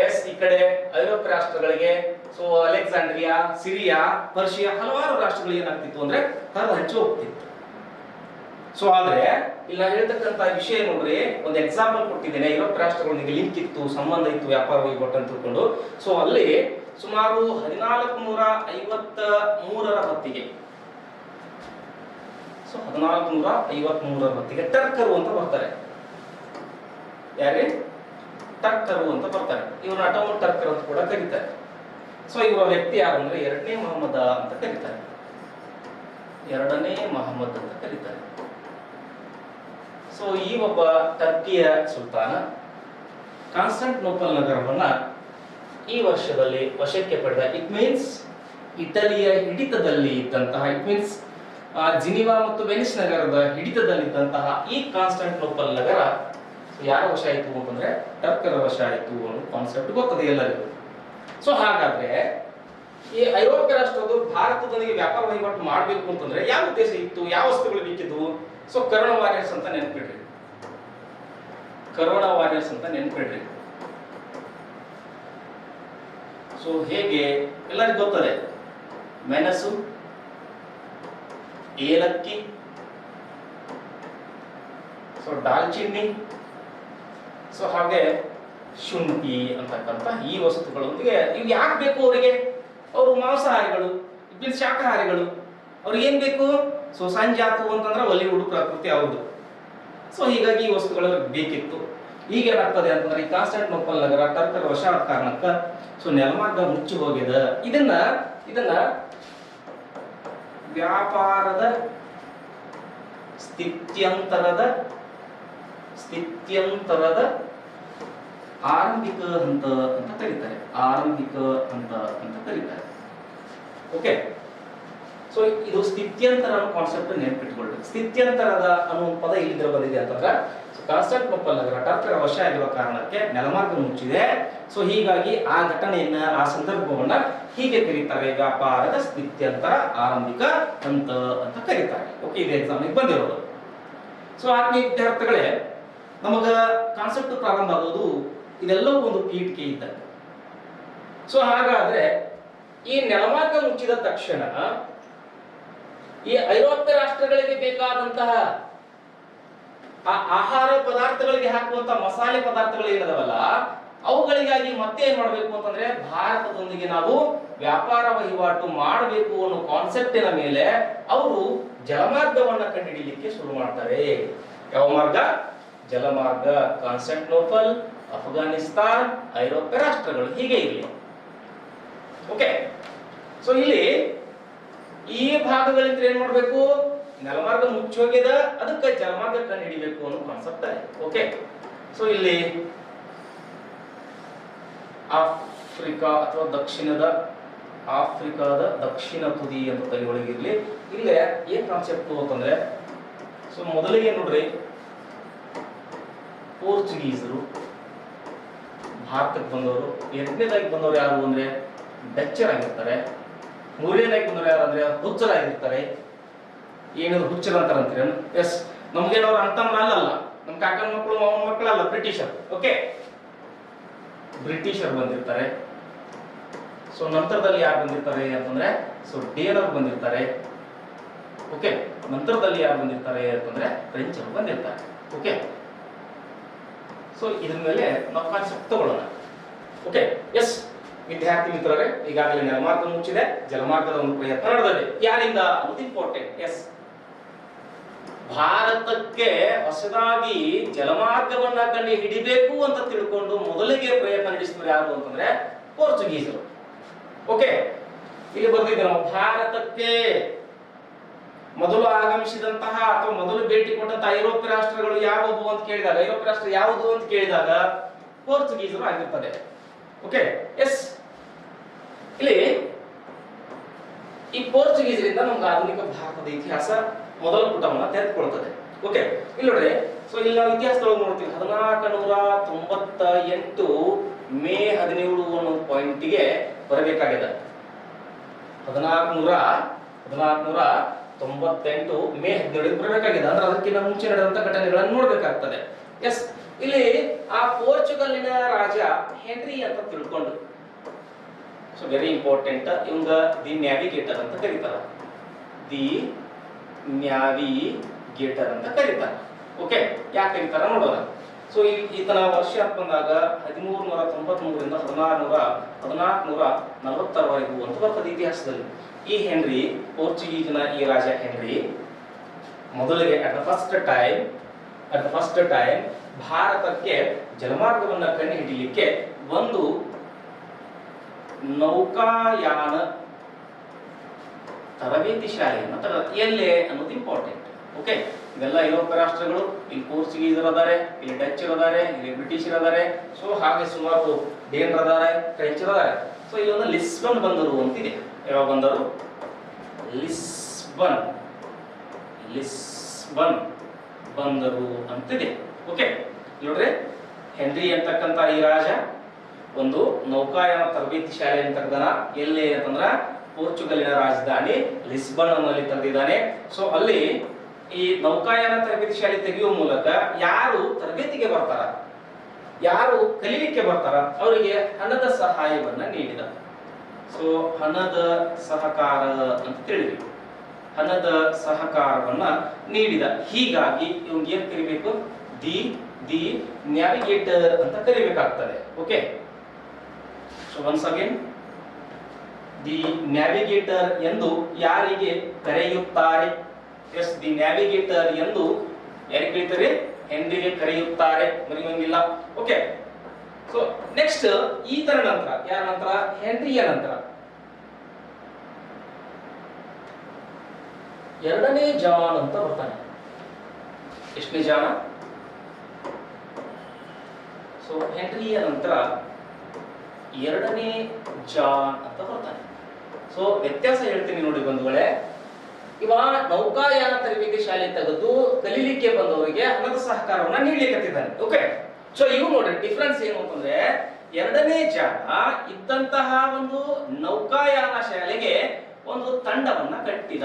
ಎಸ್, ಈ ಕಡೆ ಐರೋಪ್ಯ ರಾಷ್ಟ್ರಗಳಿಗೆ, ಸೊ ಅಲೆಕ್ಸಾಂಡ್ರಿಯಾ, ಸಿರಿಯಾ, ಪರ್ಷಿಯಾ, ಹಲವಾರು ರಾಷ್ಟ್ರಗಳಿಗೆ ಏನಾಗ್ತಿತ್ತು ಅಂದ್ರೆ ಹರಿದು ಹಂಚಿ ಹೋಗ್ತಿತ್ತು. ಸೊ ಆದ್ರೆ ಇಲ್ಲ ಹೇಳ್ತಕ್ಕಂತ ವಿಷಯ ನೋಡ್ರಿ, ಒಂದು ಎಕ್ಸಾಂಪಲ್ ಕೊಟ್ಟಿದ್ದೇನೆ. ಐರೋಪ್ಯ ರಾಷ್ಟ್ರಗಳೊಂದಿಗೆ ಲಿಂಕ್ ಇತ್ತು, ಸಂಬಂಧ ಇತ್ತು, ವ್ಯಾಪಾರ ವಹಿವಾಟು ಅಂತ ತಿಳ್ಕೊಂಡು. ಸೊ ಅಲ್ಲಿ ಸುಮಾರು 1453ರ ಹೊತ್ತಿಗೆ, ಸೊ 1453ರ ಹೊತ್ತಿಗೆ ಟರ್ಕರು ಅಂತ ಬರ್ತಾರೆ. ಯಾರೇ? ಟರ್ಕರು ಅಂತ ಬರ್ತಾರೆ. ಇವರು ಅಟೋಮನ್ ಟರ್ಕರ್ ಅಂತ ಕೂಡ ಕರೀತಾರೆ. ಸೊ ಇವರ ವ್ಯಕ್ತಿ ಯಾರು ಅಂದ್ರೆ ಎರಡನೇ ಮಹಮ್ಮದ ಅಂತ ಕರೀತಾರೆ. ಎರಡನೇ ಮಹಮ್ಮದ್ ಅಂತ ಕರೀತಾರೆ. ಸೊ ಈ ಒಬ್ಬ ಟರ್ಕಿಯ ಸುಲ್ತಾನ ಕಾನ್ಸ್ಟಾಂಟಿನೋಪಲ್ ನಗರವನ್ನ ಈ ವರ್ಷದಲ್ಲಿ ವಶಕ್ಕೆ ಪಡೆದ. ಇಟ್ ಮೀನ್ಸ್ ಇಟಲಿಯ ಹಿಡಿತದಲ್ಲಿ ಇದ್ದಂತಹ, ಇಟ್ ಮೀನ್ಸ್ ಜಿನಿವಾ ಮತ್ತು ವೆನಿಸ್ ನಗರದ ಹಿಡಿತದಲ್ಲಿದ್ದಂತಹ ಈ ಕಾನ್ಸ್ಟಾಂಟಿನೋಪಲ್ ನಗರ ಯಾರ ವಶ ಆಯಿತು ಅಂತಂದ್ರೆ ಟರ್ಕರ ವಶ ಆಯಿತು ಅನ್ನೋ ಕಾನ್ಸೆಪ್ಟ್ ಗೊತ್ತದೆ ಎಲ್ಲರಿಗೂ. ಸೊ ಹಾಗಾದ್ರೆ ಈ ಐರೋಪ್ಯ ರಾಷ್ಟ್ರದ್ದು ಭಾರತದೊಂದಿಗೆ ವ್ಯಾಪಾರ ವಹಿವಾಟು ಮಾಡಬೇಕು ಅಂತಂದ್ರೆ ಯಾವ ಉದ್ದೇಶ ಇತ್ತು, ಯಾವ ವಸ್ತುಗಳು ಬೇಕಿದ್ವು? ಸೊ ಕರೋನಾ ವಾರಿಯರ್ಸ್ ಅಂತ ನೆನ್ಪಿಡ್ರಿ, ಕರೋನಾ ವಾರಿಯರ್ಸ್ ಅಂತ ನೆನ್ಪಿಡ್ರಿ. ಸೊ ಹೇಗೆ ಎಲ್ಲರಿಗೂ ಗೊತ್ತದೆ, ಮೆಣಸು, ಏಲಕ್ಕಿ, ಸೊ ದಾಲ್ಚಿನ್ನಿ, ಸೊ ಹಾಗೆ ಶುಂಠಿ ಅಂತಕ್ಕಂಥ ಈ ವಸ್ತುಗಳೊಂದಿಗೆ ಇವು ಯಾಕೆ ಬೇಕು ಅವರಿಗೆ? ಅವರು ಮಾಂಸಾಹಾರಿಗಳು, ಮೀನ್ಸ್ ಶಾಕಾಹಾರಿಗಳು. ಅವ್ರಿಗೆ ಏನ್ ಬೇಕು? ಸೊ ಸಂಜಾತು ಅಂತಂದ್ರೆ ಒಲಿವುಡ್ ಪ್ರಕೃತಿ ಹೌದು. ಸೊ ಹೀಗಾಗಿ ಈ ವಸ್ತುಗಳು ಬೇಕಿತ್ತು. ಈಗ ಏನಾಗ್ತದೆ ಅಂತಂದ್ರೆ ಈ ಕಾನ್ಸ್ಟಾಂಟಿನೋಪಲ್ ನಗರ ಟರ್ಕರ ವಶ ಆದ ಕಾರಣಕ್ಕ ಸೊ ನೆಲಮಾರ್ಗ ಮುಚ್ಚಿ ಹೋಗಿದೆ. ಇದನ್ನ ವ್ಯಾಪಾರದ ಸ್ಥಿತ್ಯಂತರದ ಆರಂಭಿಕ ಹಂತ ಅಂತ ಕರೀತಾರೆ. ಆರಂಭಿಕ ಹಂತ ಅಂತ ಕರೀತಾರೆ. ಓಕೆ, ಸೊ ಇದು ಸ್ಥಿತ್ಯಂತರ ಅನ್ನೋ ಕಾನ್ಸೆಪ್ಟ್ ನೆನಪಿಟ್ಕೊಳ್ಳಿ. ಸ್ಥಿತ್ಯಂತರದ ಅನ್ನೋ ಪದ ಇಲ್ಲಿಂದ ಬಂದಿದೆ ಅಂತಂದ್ರೆ ಕಾನ್ಸ್ಟಾಂಟಿನೋಪಲ್ ನಗರ ಟರ್ಕರ ವಶ ಆಗಿರುವ ಕಾರಣಕ್ಕೆ ನೆಲಮಾರ್ಗ ಮುಚ್ಚಿದೆ. ಸೊ ಹೀಗಾಗಿ ಆ ಘಟನೆಯನ್ನ, ಆ ಸಂದರ್ಭವನ್ನ ಹೀಗೆ ಕರೀತಾರೆ, ವ್ಯಾಪಾರದ ಸ್ಥಿತ್ಯಂತರ ಆರಂಭಿಕ ಹಂತ ಅಂತ ಕರೀತಾರೆ. ಓಕೆ, ಇದು ಎಕ್ಸಾಮ್ ಬಂದಿರೋದು. ಸೊ ಆತ್ಮೀಯ ವಿದ್ಯಾರ್ಥಿಗಳೇ, ನಮಗ ಕಾನ್ಸೆಪ್ಟ್ ಪ್ರಾರಂಭ ಆಗೋದು ಇದೆಲ್ಲವೂ ಒಂದು ಪೀಠಿಕೆ ಇದ್ದಂತೆ. ಸೊ ಹಾಗಾದ್ರೆ ಈ ನೆಲಮಾರ್ಗ ಮುಚ್ಚಿದ ತಕ್ಷಣ ಈ ಐರೋಪ್ಯ ರಾಷ್ಟ್ರಗಳಿಗೆ ಬೇಕಾದಂತಹ ಆಹಾರ ಪದಾರ್ಥಗಳಿಗೆ ಹಾಕುವಂತ ಮಸಾಲೆ ಪದಾರ್ಥಗಳು ಏನದವಲ್ಲ, ಅವುಗಳಿಗಾಗಿ ಮತ್ತೆ ಏನ್ ಮಾಡಬೇಕು ಅಂತಂದ್ರೆ ಭಾರತದೊಂದಿಗೆ ನಾವು ವ್ಯಾಪಾರ ವಹಿವಾಟು ಮಾಡಬೇಕು ಅನ್ನೋ ಕಾನ್ಸೆಪ್ಟಿನ ಮೇಲೆ ಅವರು ಜಲಮಾರ್ಗವನ್ನ ಕಂಡುಹಿಡಿಯಲಿಕ್ಕೆ ಶುರು ಮಾಡ್ತಾರೆ. ಯಾವ ಮಾರ್ಗ? ಜಲಮಾರ್ಗ. ಕಾನ್ಸ್ಟಾಂಟಿನೋಪಲ್, ಅಫ್ಘಾನಿಸ್ತಾನ್, ಐರೋಪ್ಯ ರಾಷ್ಟ್ರಗಳು ಹೀಗೆ ಇರಲಿ. ಓಕೆ, ಸೊ ಇಲ್ಲಿ ಈ ಭಾಗಗಳಿಂದ ಏನ್ ಮಾಡಬೇಕು? ನೆಲಮಾರ್ಗ ಮುಚ್ಚಿ ಹೋಗಿದೆ, ಅದಕ್ಕೆ ಜಲಮಾರ್ಗ ಕಂಡು ಹಿಡಿಬೇಕು ಅನ್ನೋ ಕಾನ್ಸೆಪ್ಟ್ ಇದೆ. ಓಕೆ, ಸೊ ಇಲ್ಲಿ ಆಫ್ರಿಕಾ ಅಥವಾ ಆಫ್ರಿಕಾದ ದಕ್ಷಿಣ ತುದಿ ಅಂತ ತಲೆಯೊಳಗಿರ್ಲಿ. ಇಲ್ಲೇ ಏನ್ ಕಾನ್ಸೆಪ್ಟ್ ಅಂತಂದ್ರೆ, ಸೊ ಮೊದಲಿಗೆ ನೋಡ್ರಿ, ಪೋರ್ಚುಗೀಸರು ಭಾರತಕ್ಕೆ ಬಂದವರು. ಎರಡನೇದಾಗಿ ಬಂದವರು ಯಾರು ಅಂದ್ರೆ ಡಚ್ಚರ್ ಆಗಿರ್ತಾರೆ. ಮೂರನೇದಾಗಿ ಬಂದವರು ಯಾರು ಅಂದ್ರೆ ಹುಚ್ಚರಾಗಿರ್ತಾರೆ. ಏನಿದ್ರು ಹುಚ್ಚರ ಅಂತಾರಂತೀರ? ಎಸ್, ನಮ್ಗೇನವ್ರು ಅಂತಮ್ರ ಅಲ್ಲಲ್ಲ, ನಮ್ ಕಾಕನ ಮಕ್ಕಳು, ಮಾವನ ಮಕ್ಕಳಲ್ಲ, ಬ್ರಿಟಿಷರ್. ಓಕೆ, ಬ್ರಿಟಿಷರ್ ಬಂದಿರ್ತಾರೆ. ಸೊ ನಂತರದಲ್ಲಿ ಯಾರು ಬಂದಿರ್ತಾರೆ ಅಂತಂದ್ರೆ ಸೊ ಡೇನ್ ಅವ್ರು ಬಂದಿರ್ತಾರೆ. ಓಕೆ, ನಂತರದಲ್ಲಿ ಯಾರು ಬಂದಿರ್ತಾರೆ ಅಂತಂದ್ರೆ ಫ್ರೆಂಚ್ ಅವರು ಬಂದಿರ್ತಾರೆ. ಓಕೆ, ಸೊ ಇದ್ರ ಮೇಲೆ ನಾವು ಕಾನ್ಸೆಪ್ಟ್ ತಗೊಳ್ಳೋಣ. ಓಕೆ, ಎಸ್ ವಿದ್ಯಾರ್ಥಿ ಮಿತ್ರರೇ, ಈಗಾಗಲೇ ನೆಲಮಾರ್ಗ ಮುಚ್ಚಿದೆ, ಜಲಮಾರ್ಗದ ಒಂದು ಪ್ರಯತ್ನ ನಡೆದಿದೆ. ಯಾರಿಂದ ಅನ್ನೋದು ಇಂಪಾರ್ಟೆಂಟ್. ಎಸ್, ಭಾರತಕ್ಕೆ ಹೊಸದಾಗಿ ಜಲಮಾರ್ಗವನ್ನ ಕಂಡು ಹಿಡಿಬೇಕು ಅಂತ ತಿಳ್ಕೊಂಡು ಮೊದಲಿಗೆ ಪ್ರಯತ್ನ ನಡೆಸಿದ್ರು ಯಾರು ಅಂತಂದ್ರೆ ಪೋರ್ಚುಗೀಸರು. ಓಕೆ, ಇಲ್ಲಿ ಬರ್ತಿದ್ದೆ ನಾವು ಭಾರತಕ್ಕೆ ಮೊದಲು ಆಗಮಿಸಿದಂತಹ ಅಥವಾ ಮೊದಲು ಭೇಟಿ ಕೊಟ್ಟಂತಹ ಐರೋಪ್ಯ ರಾಷ್ಟ್ರಗಳು ಯಾವುವು ಅಂತ ಕೇಳಿದಾಗ, ಐರೋಪ್ಯ ರಾಷ್ಟ್ರ ಯಾವುದು ಅಂತ ಕೇಳಿದಾಗ ಪೋರ್ಚುಗೀಸರು ಆಗಿರ್ತದೆ. Okay, yes. ಇಲ್ಲಿ ಈ ಪೋರ್ಚುಗೀಸರಿಂದ ನಮ್ಗೆ ಆಧುನಿಕ ಭಾರತದ ಇತಿಹಾಸ ಮೊದಲ ಪುಟವನ್ನ ತೆರೆದುಕೊಳ್ತದೆ. ಓಕೆ, ಇಲ್ಲಿ ನೋಡ್ರಿ, ಸೊ ಇಲ್ಲಿ ನಾವು ಇತಿಹಾಸದೊಳಗೆ ನೋಡ್ತೀವಿ 1498 ಮೇ 17 ಅನ್ನೋ ಪಾಯಿಂಟ್ಗೆ ಬರಬೇಕಾಗಿದೆ. 1498 ಮೇ 17 ಬರಬೇಕಾಗಿದೆ. ಅಂದ್ರೆ ಅದಕ್ಕಿಂತ ಮುಂಚೆ ನಡೆದಂತ ಘಟನೆಗಳನ್ನು ನೋಡ್ಬೇಕಾಗ್ತದೆ. ಎಸ್, ಇಲ್ಲಿ ಆ ಪೋರ್ಚುಗಲ್ನ ರಾಜ ಹೆನ್ರಿ ಅಂತ ತಿಳ್ಕೊಂಡು, ಸೊ ವೆರಿ ಇಂಪಾರ್ಟೆಂಟ್, ಇವಂಗ ದಿ ನ್ಯಾವಿಗೇಟರ್ ಅಂತ ಕರೀತಾರ. ದಿ ನ್ಯಾವಿಗೇಟರ್ ಅಂತ ಕರೀತಾರ. ಓಕೆ, ಯಾಕೆ ಕರೀತಾರ ನೋಡೋಣ. ಸೊ ಈತನ ವರ್ಷ ಅಂತ ಬಂದಾಗ 1393ರಿಂದ 1440ವರೆಗೂ ಅಂತ ಬರ್ತದೆ ಇತಿಹಾಸದಲ್ಲಿ. ಈ ಹೆನ್ರಿ, ಪೋರ್ಚುಗೀಸ್ನ ಈ ರಾಜ ಹೆನ್ರಿ ಮೊದಲಿಗೆ ಅಟ್ ದ ಫಸ್ಟ್ ಟೈಮ್ ಭಾರತಕ್ಕೆ ಜಲಮಾರ್ಗವನ್ನ ಕಂಡು ಹಿಡಿಯಲಿಕ್ಕೆ ಒಂದು ನೌಕಾಯಾನ ತರಬೇತಿ ಶಾಲೆಯನ್ನು ಎಲ್ಲೇ ಅನ್ನೋದು ಇಂಪಾರ್ಟೆಂಟ್. ಓಕೆ, ಇದೆಲ್ಲ ಐರೋಪ್ಯ ರಾಷ್ಟ್ರಗಳು, ಇಲ್ಲಿ ಪೋರ್ಚುಗೀಸರು ಅದಾರೆ, ಇಲ್ಲಿ ಡಚ್ ಅದಾರೆ, ಇಲ್ಲಿ ಬ್ರಿಟಿಷರು ಅದಾರೆ, ಸೊ ಹಾಗೆ ಸುಮಾರು ಡೇನ್ ಅದಾರೆ, ಫ್ರೆಂಚ್ ಅದಾರೆ. ಸೊ ಇಲ್ಲೊಂದು ಲಿಸ್ಬನ್ ಬಂದರು ಅಂತಿದೆ. ಯಾವಾಗ ಬಂದರು? ಲಿಸ್ಬನ್ ಬಂದರು ಅಂತಿದೆ. ಓಕೆ, ನೋಡ್ರಿ, ಹೆನ್ರಿ ಅಂತಕ್ಕಂಥ ಈ ರಾಜ ಒಂದು ನೌಕಾಯಾನ ತರಬೇತಿ ಶಾಲೆಯನ್ನು ತೆಗೆದಾನ. ಎಲ್ಲಿ ಅಂತಂದ್ರ ಪೋರ್ಚುಗಲಿನ ರಾಜಧಾನಿ ಲಿಸ್ಬನ್ ನಲ್ಲಿ ತೆಗೆದಿದ್ದಾನೆ. ಸೊ ಅಲ್ಲಿ ಈ ನೌಕಾಯಾನ ತರಬೇತಿ ಶಾಲೆ ತೆಗೆಯುವ ಮೂಲಕ ಯಾರು ತರಬೇತಿಗೆ ಬರ್ತಾರ, ಯಾರು ಕಲೀಲಿಕ್ಕೆ ಬರ್ತಾರ, ಅವರಿಗೆ ಹಣದ ಸಹಾಯವನ್ನ ನೀಡಿದ. ಸೊ ಹಣದ ಸಹಕಾರ ಅಂತ ತಿಳಿಬೇಕು, ಹಣದ ಸಹಕಾರವನ್ನ ನೀಡಿದ. ಹೀಗಾಗಿ ಇವ್ಗೆ ಏನ್ ಕರಿಬೇಕು? ದಿ ನ್ಯಾವಿಗೇಟರ್ ಅಂತ ಕರಿಬೇಕಾಗ್ತದೆ. Okay, so once again, the navigator ಎಂದು ಯಾರಿಗೆ ಕರೆಯುತ್ತಾರೆ? ಎಸ್, ದಿ ನ್ಯಾವಿಗೇಟರ್ ಎಂದು ಯಾರಿಗೆ ಕರೀತಾರೆ? ಹೆನ್ರಿಗೆ ಕರೆಯುತ್ತಾರೆ, ಮರೆಯುವಂಗಿಲ್ಲ. ಓಕೆ, ಸೊ ನೆಕ್ಸ್ಟ್ ಈತನ ನಂತರ ಯಾರ ನಂತರ? ಹೆನ್ರಿಯ ನಂತರ ಎರಡನೇ ಜಾನ್ ಅಂತ ಬರ್ತಾನೆ. ಎಷ್ಟನೇ ಜಾನ? ಸೊ ಹೆನ್ರಿಯ ನಂತರ ಎರಡನೇ ಜಾನ್ ಅಂತ ಬರ್ತಾನೆ. ಸೊ ವ್ಯತ್ಯಾಸ ಹೇಳ್ತೀನಿ ನೋಡಿ ಬಂಧುಗಳೇ. ಇವ ನೌಕಾಯಾನ ತರಬೇತಿ ಶಾಲೆ ತೆಗೆದು ಕಲೀಲಿಕ್ಕೆ ಬಂದವರಿಗೆ ಹಣದ ಸಹಕಾರವನ್ನ ನೀಡಲಿಕ್ಕೆ. ಓಕೆ, ಸೊ ಇವು ನೋಡ್ರಿ ಡಿಫ್ರೆನ್ಸ್ ಏನು ಅಂತಂದ್ರೆ, ಎರಡನೇ ಜಾನ ಇದ್ದಂತಹ ಒಂದು ನೌಕಾಯಾನ ಶಾಲೆಗೆ ಒಂದು ತಂಡವನ್ನ ಕಟ್ಟಿದ.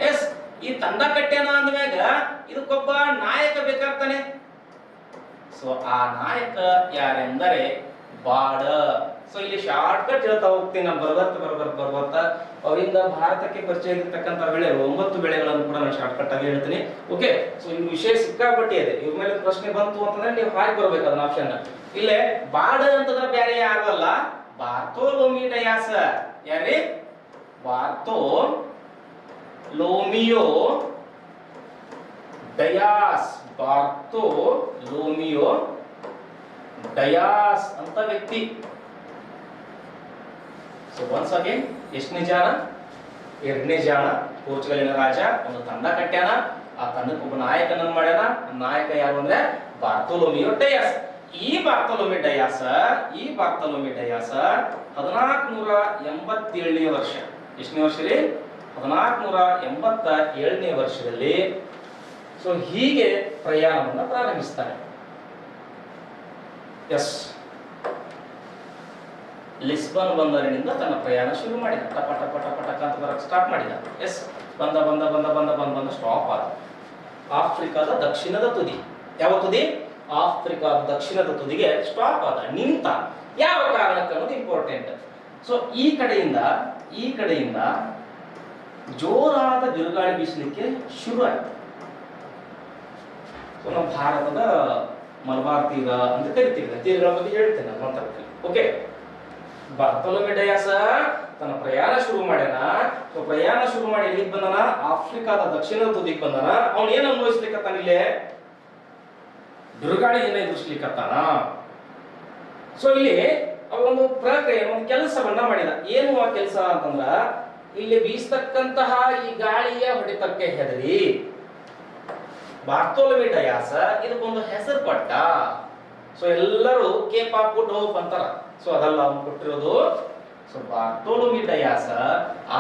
ಎಸ್, ಈ ತಂಡ ಕಟ್ಟ್ಯಾನ ಅಂದ್ಮ್ಯಾಗ ಇದಕ್ಕೊಬ್ಬ ನಾಯಕ ಬೇಕಾಗ್ತಾನೆ. ಸೊ ಆ ನಾಯಕ ಯಾರೆಂದರೆ ಬಾಡ. ಸೊ ಇಲ್ಲಿ ಶಾರ್ಟ್ ಕಟ್ ಹೇಳ್ತಾ ಹೋಗ್ತೀನಿ ನಾನು, ಬರ್ಬರ್ತಾ ಅವರಿಂದ ಭಾರತಕ್ಕೆ ಪರಿಚಯ ಇರತಕ್ಕಂಥ ಬೆಳೆಗಳು 9 ಬೆಳೆಗಳನ್ನು ಕೂಡ ನಾನು ಶಾರ್ಟ್ ಕಟ್ ಆಗಿ ಹೇಳ್ತೀನಿ. ಓಕೆ, ಸೊ ಈ ವಿಷಯ ಸಿಕ್ಕಾಪಟ್ಟಿ ಇದೆ. ಇವ್ರ ಮೇಲೆ ಪ್ರಶ್ನೆ ಬಂತು ಅಂತಂದ್ರೆ ನೀವು ಹಾಕಿ ಬರ್ಬೇಕು ಅದನ್ನ ಆಪ್ಷನ್. ಇಲ್ಲೇ ಬಾಡ ಅಂತಂದ್ರೆ ಬೇರೆ ಯಾರಲ್ಲ, ಬಾರ್ತೋಲೋಮಿ ಡಯಾಸ್. ಯಾರಿ? ಬಾರ್ತೋಲೋಮಿಯೋ ಡಯಾಸ್ ಅಂತ ವ್ಯಕ್ತಿ. ಸೊ ಒನ್ಸ್ ಅಗೇನ್, ಎಷ್ಟನೇ ಜಾನ? ಎರಡನೇ ಜಾನ. ಪೋರ್ಚುಗಲಿನ ರಾಜ ಒಂದು ತಂಡ ಕಟ್ಟ್ಯಾನ, ಆ ತಂಡಕ್ಕೆ ಒಬ್ಬ ನಾಯಕನನ್ನು ಮಾಡ್ಯಾನ. ನಾಯಕ ಯಾರು ಅಂದ್ರೆ ಬಾರ್ತೋಲೋಮಿಯೋ ಡಯಾಸ್. ಈ ಬಾರ್ತೋಲೋಮಿ ಡಯಾಸ್ 1487ನೇ ವರ್ಷ. ಎಷ್ಟನೇ ವರ್ಷ ರೀ? 1487ನೇ ವರ್ಷದಲ್ಲಿ ಸೊ ಹೀಗೆ ಪ್ರಯಾಣವನ್ನು ಪ್ರಾರಂಭಿಸ್ತಾರೆ. ಎಸ್, ಲಿಸ್ಬನ್ ಬಂದರಿನಿಂದ ತನ್ನ ಪ್ರಯಾಣ ಶುರು ಮಾಡಿದ. ಟಪ ಟಪ ಟಪ ಟಕ ಅಂತ ಬರಕ್ಕೆ ಸ್ಟಾರ್ಟ್ ಮಾಡಿದ. ಎಸ್, ಬಂದ ಸ್ಟಾಪ್ ಆದ. ಆಫ್ರಿಕಾದ ದಕ್ಷಿಣದ ತುದಿ. ಯಾವ ತುದಿ? ಆಫ್ರಿಕಾದ ದಕ್ಷಿಣದ ತುದಿಗೆ ಸ್ಟಾಪ್ ಆದ, ನಿಂತ. ಯಾವ ಕಾರಣಕ್ಕೆ ಅನ್ನೋದು ಇಂಪಾರ್ಟೆಂಟ್. ಸೊ ಈ ಕಡೆಯಿಂದ ಜೋರಾದ ಬಿರುಗಾಳಿ ಬೀಸಲಿಕ್ಕೆ ಶುರು ಆಯಿತು. ಸೊ ನಾವು ಭಾರತದ ಮಲಬಾರ್ ತೀರ ಅಂತ ಕರಿತೀವಿ. ತೀರಗಳ ಬಗ್ಗೆ ಹೇಳ್ತೇನೆ ನಾನು ಮಾತಾಡ್ತೀನಿ. ಓಕೆ, ಬಾರ್ತೋಲೋಮಿ ಡಯಾಸ್ ತನ್ನ ಪ್ರಯಾಣ ಶುರು ಮಾಡ್ಯಾನ. ಸೊ ಪ್ರಯಾಣ ಶುರು ಮಾಡಿ ಎಲ್ಲಿಗೆ ಬಂದನ? ಆಫ್ರಿಕಾದ ದಕ್ಷಿಣದ ತುದಿಗೆ ಬಂದನ. ಅವನು ಏನು ಅನ್ವಯಿಸ್ಲಿಕ್ಕತ್ತಾನ? ಇಲ್ಲೇ ಬಿರುಗಾಳಿಯನ್ನ ಎದುರಿಸ್ಲಿಕ್ಕತ್ತಾನ. ಸೊ ಇಲ್ಲಿ ಒಂದು ಪ್ರಕ್ರಿಯೆ, ಒಂದು ಕೆಲಸವನ್ನ ಮಾಡಿದ. ಏನು ಆ ಕೆಲಸ ಅಂತಂದ್ರ, ಇಲ್ಲಿ ಬೀಸ್ತಕ್ಕಂತಹ ಈ ಗಾಳಿಯ ಹೊಡೆತಕ್ಕೆ ಹೆದರಿ ಬಾರ್ತೋಲಮಿ ಡಯಾಸ್ ಇದಕ್ಕೊಂದು ಹೆಸರು ಕೊಟ್ಟ. ಸೊ ಎಲ್ಲರೂ ಕೇಪ್ ಆಫ್ ಗುಡ್ ಹೋಪ್ ಅಂತಾರ. ಸೊ ಅದಲ್ಲ ಅವನು ಕೊಟ್ಟಿರೋದು. ಸೊ ಬಾರ್ತೋಲಮಿ ಡಯಾಸ್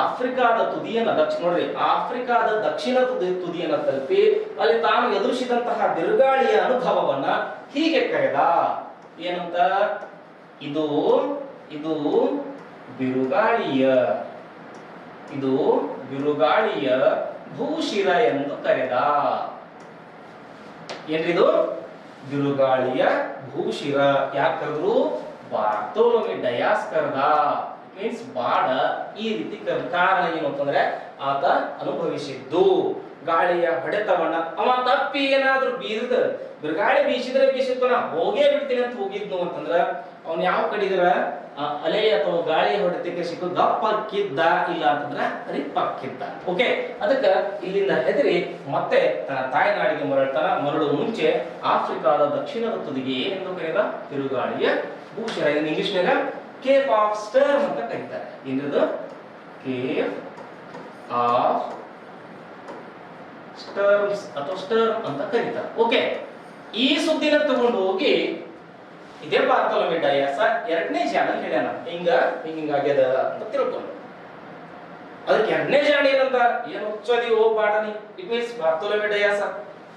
ಆಫ್ರಿಕಾದ ತುದಿಯನ್ನ ನೋಡ್ರಿ, ಆಫ್ರಿಕಾದ ದಕ್ಷಿಣ ತುದಿಯನ್ನ ತಲುಪಿ ಅಲ್ಲಿ ತಾನು ಎದುರಿಸಿದಂತಹ ಬಿರುಗಾಳಿಯ ಅನುಭವವನ್ನ ಹೀಗೆ ಕರೆದ. ಏನಂತ? ಇದು ಇದು ಬಿರುಗಾಳಿಯ ಇದು ಬಿರುಗಾಳಿಯ ಭೂಶಿರ ಎಂದು ಕರೆದ. ಏನ್ರಿದು? ಬಿರುಗಾಳಿಯ ಭೂಶಿರ. ಯಾಕೆ ಕರೆದ್ರು? ಬಾರ್ತೋಲಮಿ ಡಯಾಸ್ ಕರೆದ. ಮೀನ್ಸ್ ಬಾಡ ಈ ರೀತಿ ಕಾರಣ ಏನು ಅಂತಂದ್ರೆ ಆತ ಅನುಭವಿಸಿದ್ದು ಗಾಳಿಯ ಹೊಡೆತವನ್ನ. ಅವ ತಪ್ಪಿ ಏನಾದ್ರೂ ಬಿರುಗಾಳಿ ಬೀಸಿದ್ರೆ ಬೀಸಿತ್ತು, ನಾ ಹೋಗೇ ಬಿಡ್ತೀನಿ ಅಂತ ಹೋಗಿದ್ನು ಅಂತಂದ್ರ ಅವ್ನು ಯಾವ ಕಡಿದ್ರ ಅಲೆ ಅಥವಾ ಗಾಳಿ ಹೊಡೆತಕ್ಕೆ ಸಿಕ್ಕು ದಪ್ಪಕ್ಕಿದ್ದ, ಇಲ್ಲ ಅಂತಂದ್ರ ರಿಪ್ಪಕ್ಕಿದ್ದ. ಓಕೆ, ಅದಕ್ಕ ಇಲ್ಲಿಂದ ಹೆದರಿ ಮತ್ತೆ ತನ್ನ ತಾಯ್ನಾಡಿಗೆ ಮರಳುವ ಮುಂಚೆ ಆಫ್ರಿಕಾದ ದಕ್ಷಿಣದ ತುದಿಗೆ ಏನೆಂದು ಕರೆದ? ಬಿರುಗಾಳಿಯ ಭೂಶಿರ. ಇದನ್ನ ಇಂಗ್ಲಿಷ್ನಾಗ ಕೇಪ್ ಆಫ್ ಸ್ಟರ್ಮ್ ಅಂತ ಕರೀತಾರೆ. ಏನದು? ಕೇಪ್ ಆಫ್ ಸ್ಟರ್ಮ್ಸ್ ಅಥವಾ ಸ್ಟರ್ಮ್ ಅಂತ ಕರೀತಾರೆ. ಓಕೆ, ಈ ಸುದ್ದಿನ ತಗೊಂಡು ಹೋಗಿ ಇದೇ ಬಾರ್ತೋಲಮಿ ಡಯಾಸ್ ಎರಡನೇ ಜಾಣ ಹೇಳ್ಯಾನ. ಹಿಂಗಾಗ್ಯದ ಅಂತ ತಿಳ್ಕೊಂಡು ಅದಕ್ಕೆ ಎರಡನೇ ಜಾಣ ಏನಂತ? ಏನು ಹುಚ್ಚದಿ ಓ ಬಾಡನಿ. ಇಟ್ ಮೀನ್ಸ್ ಬಾರ್ತೋಲಮಿ ಡಯಾಸ್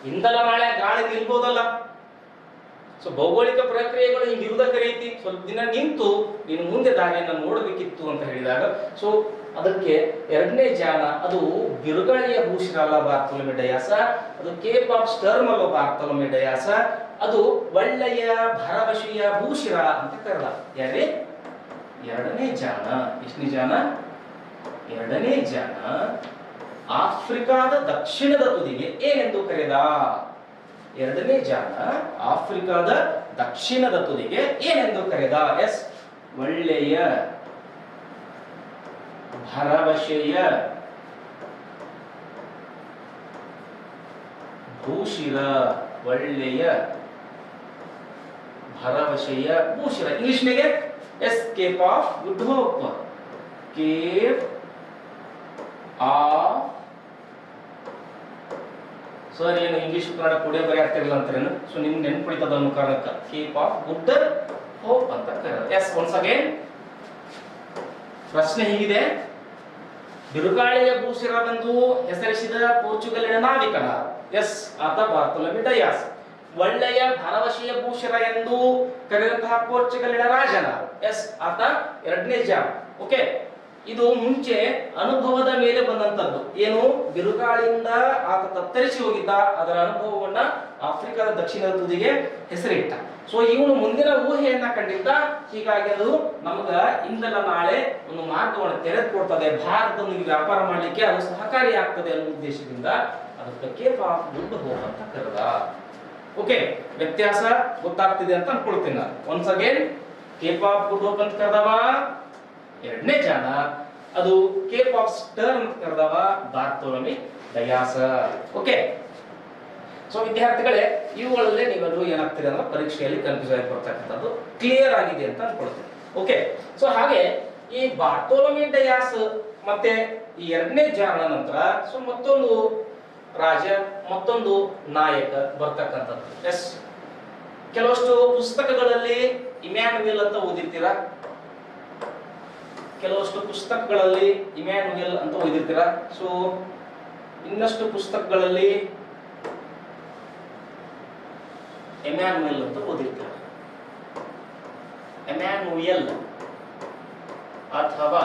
ಇಂದಲ್ಲ ನಾಳೆ ಗಾಳಿ ನಿಲ್ಬೋದಲ್ಲ. ಸೊ ಭೌಗೋಳಿಕ ಪ್ರಕ್ರಿಯೆಗಳು ಹಿಂಗಿರುವುದಕ್ಕೆ ರೀತಿ ಸ್ವಲ್ಪ ದಿನ ನಿಂತು ನೀನು ಮುಂದೆ ದಾರಿಯನ್ನು ನೋಡಬೇಕಿತ್ತು ಅಂತ ಹೇಳಿದಾಗ, ಸೊ ಅದಕ್ಕೆ ಎರಡನೇ ಜಾಣ ಅದು ಬಿರುಗಾಳಿಯ ಭೂಶಿರ ಅಲ್ಲ ಬಾರ್ತೋಲಮಿ ಡಯಾಸ್, ಅದು ಕೇಪ್ ಆಫ್ ಸ್ಟರ್ಮ್ ಅಲ್ಲ ಬಾರ್ತೋಲಮಿ ಡಯಾಸ್, ಅದು ಒಳ್ಳೆಯ ಭರವಸೆಯ ಭೂಶಿರ ಅಂತ ಕರೆದ. ಯಾರೇ? ಎರಡನೇ ಜಾಣ. ಎಷ್ಟನೇ ಜಾಣ? ಎರಡನೇ ಜಾಣ ಆಫ್ರಿಕಾದ ದಕ್ಷಿಣದ ತುದಿಗೆ ಏನೆಂದು ಕರೆದ? ಎರಡನೇ ಜಾಣ ಆಫ್ರಿಕಾದ ದಕ್ಷಿಣದ ತುದಿಗೆ ಏನೆಂದು ಕರೆದ? ಎಸ್, ಒಳ್ಳೆಯ ಭರವಸೆಯ ಭೂಶಿರ. ಒಳ್ಳೆಯ ಭರವಸೆಯ ಭೂಶಿರ. ಇಂಗ್ಲಿಷ್ನಾಗೆ yes, cape of good hope. Cape of, sir ಏನು ಇಂಗ್ಲಿಷ್ ಕನ್ನಡ ಕೂಡೇ ಬರೀ ಆಗ್ತಿರಲಿಲ್ಲ ಅಂತಾರೇನು? ಸೊ ನಿಮ್ಗೆ ನೆನ್ಪಿಡಿತದ ಅನ್ನೋ ಕಾರಣಕ್ಕೆ ಕೇಪ್ ಆಫ್ ಗುಡ್ ಹೋಪ್ ಅಂತ ಕರೆಯೋದು. ಎಸ್, ಒನ್ಸ್ ಅಗೇನ್ ಪ್ರಶ್ನೆ ಹೀಗಿದೆ. ಬಿರುಗಾಳಿಯ ಭೂಶಿರವೆಂದು ಹೆಸರಿಸಿದ ಪೋರ್ಚುಗಲಿನ ನಾವಿಕನ? ಎಸ್, ಆತ ಬಾರ್ತೋಲಮಿ ಡಯಾಸ್. ಒಳ್ಳೆಯ ಭರವಸೆಯ ಭೂಶಿರ ಎಂದು ಕರೆದಂತಹ ಪೋರ್ಚುಗಲಿನ ರಾಜನ? ಎಸ್, ಆತ ಎರಡನೇ ಜಾಣ. ಓಕೆ, ಇದು ಮುಂಚೆ ಅನುಭವದ ಮೇಲೆ ಬಂದಂತದ್ದು. ಏನು? ಬಿರುಗಾಳಿಯಿಂದ ಆತ ತತ್ತರಿಸಿ ಹೋಗಿದ್ದ, ಅದರ ಅನುಭವವನ್ನ ಆಫ್ರಿಕಾದ ದಕ್ಷಿಣದ ತುದಿಗೆ ಹೆಸರಿಟ್ಟ. ಸೊ ಇವನು ಮುಂದಿನ ಊಹೆಯನ್ನ ಕಂಡಿದ್ದ. ಹೀಗಾಗಿ ಅದು ನಮಗ ಇಂದಲ್ಲ ನಾಳೆ ಒಂದು ಮಾರ್ಗವನ್ನು ತೆರೆದುಕೊಡ್ತದೆ, ಭಾರತದೊಂದಿಗೆ ವ್ಯಾಪಾರ ಮಾಡಲಿಕ್ಕೆ ಅದು ಸಹಕಾರಿಯಾಗ್ತದೆ ಅನ್ನೋ ಉದ್ದೇಶದಿಂದ ಅದಕ್ಕೆ ಕೇಪ್ ಆಫ್ ಗುಡ್ ಹೋಪ್ ಅಂತ ಕರೆದ. ಓಕೆ, ವ್ಯತ್ಯಾಸ ಗೊತ್ತಾಗ್ತಿದೆ ಅಂತ ಅನ್ಕೊಳ್ತೀನಿ ನಾನು. Once again, Cape of good hope ಅಂತ ಕರೆದವ ಎರಡನೇ ಜಾಣ, ಅದು ಕೇಪ್ ಆಫ್ ಸ್ಟರ್ಮ್ ಅಂತ ಕರೆದವ ಬಾರ್ತೋಲಮಿ ಡಯಾಸ್. ಓಕೆ, ಸೊ ವಿದ್ಯಾರ್ಥಿಗಳೇ, ಇವುಗಳಲ್ಲೇ ನೀವೆಲ್ಲರೂ ಏನಾಗ್ತೀರಿ ಅಂದ್ರೆ ಪರೀಕ್ಷೆಯಲ್ಲಿ ಕನ್ಫ್ಯೂಸ್ ಆಗಿ ಬರ್ತಕ್ಕಂಥದ್ದು ಕ್ಲಿಯರ್ ಆಗಿದೆ ಅಂತ ಅನ್ಕೊಳ್ತೀನಿ. ಓಕೆ, ಸೊ ಹಾಗೆ ಈ ಬಾರ್ತೋಲಮಿ ಡಯಾಸ್ ಮತ್ತೆ ಈ ಎರಡನೇ ಜಾಣ ನಂತರ ಸೊ ಮತ್ತೊಂದು ರಾಜ, ಮತ್ತೊಂದು ನಾಯಕ ಬರ್ತಕ್ಕಂಥದ್ದು. ಎಸ್, ಕೆಲವಷ್ಟು ಪುಸ್ತಕಗಳಲ್ಲಿ ಇಮ್ಯಾನ್ಯುಯಲ್ ಅಂತ ಓದಿರ್ತೀರಾ, ಕೆಲವಷ್ಟು ಪುಸ್ತಕಗಳಲ್ಲಿ ಇಮ್ಯಾನ್ಯುಯಲ್ ಅಂತ ಓದಿರ್ತೀರಾ. ಸೊ ಇನ್ನಷ್ಟು ಪುಸ್ತಕಗಳಲ್ಲಿ ಎಮ್ಯಾನ್ಯುಯಲ್ ಅಂತ ಓದಿರ್ತೀರ. ಎಮ್ಯಾನ್ಯುಯಲ್ ಅಥವಾ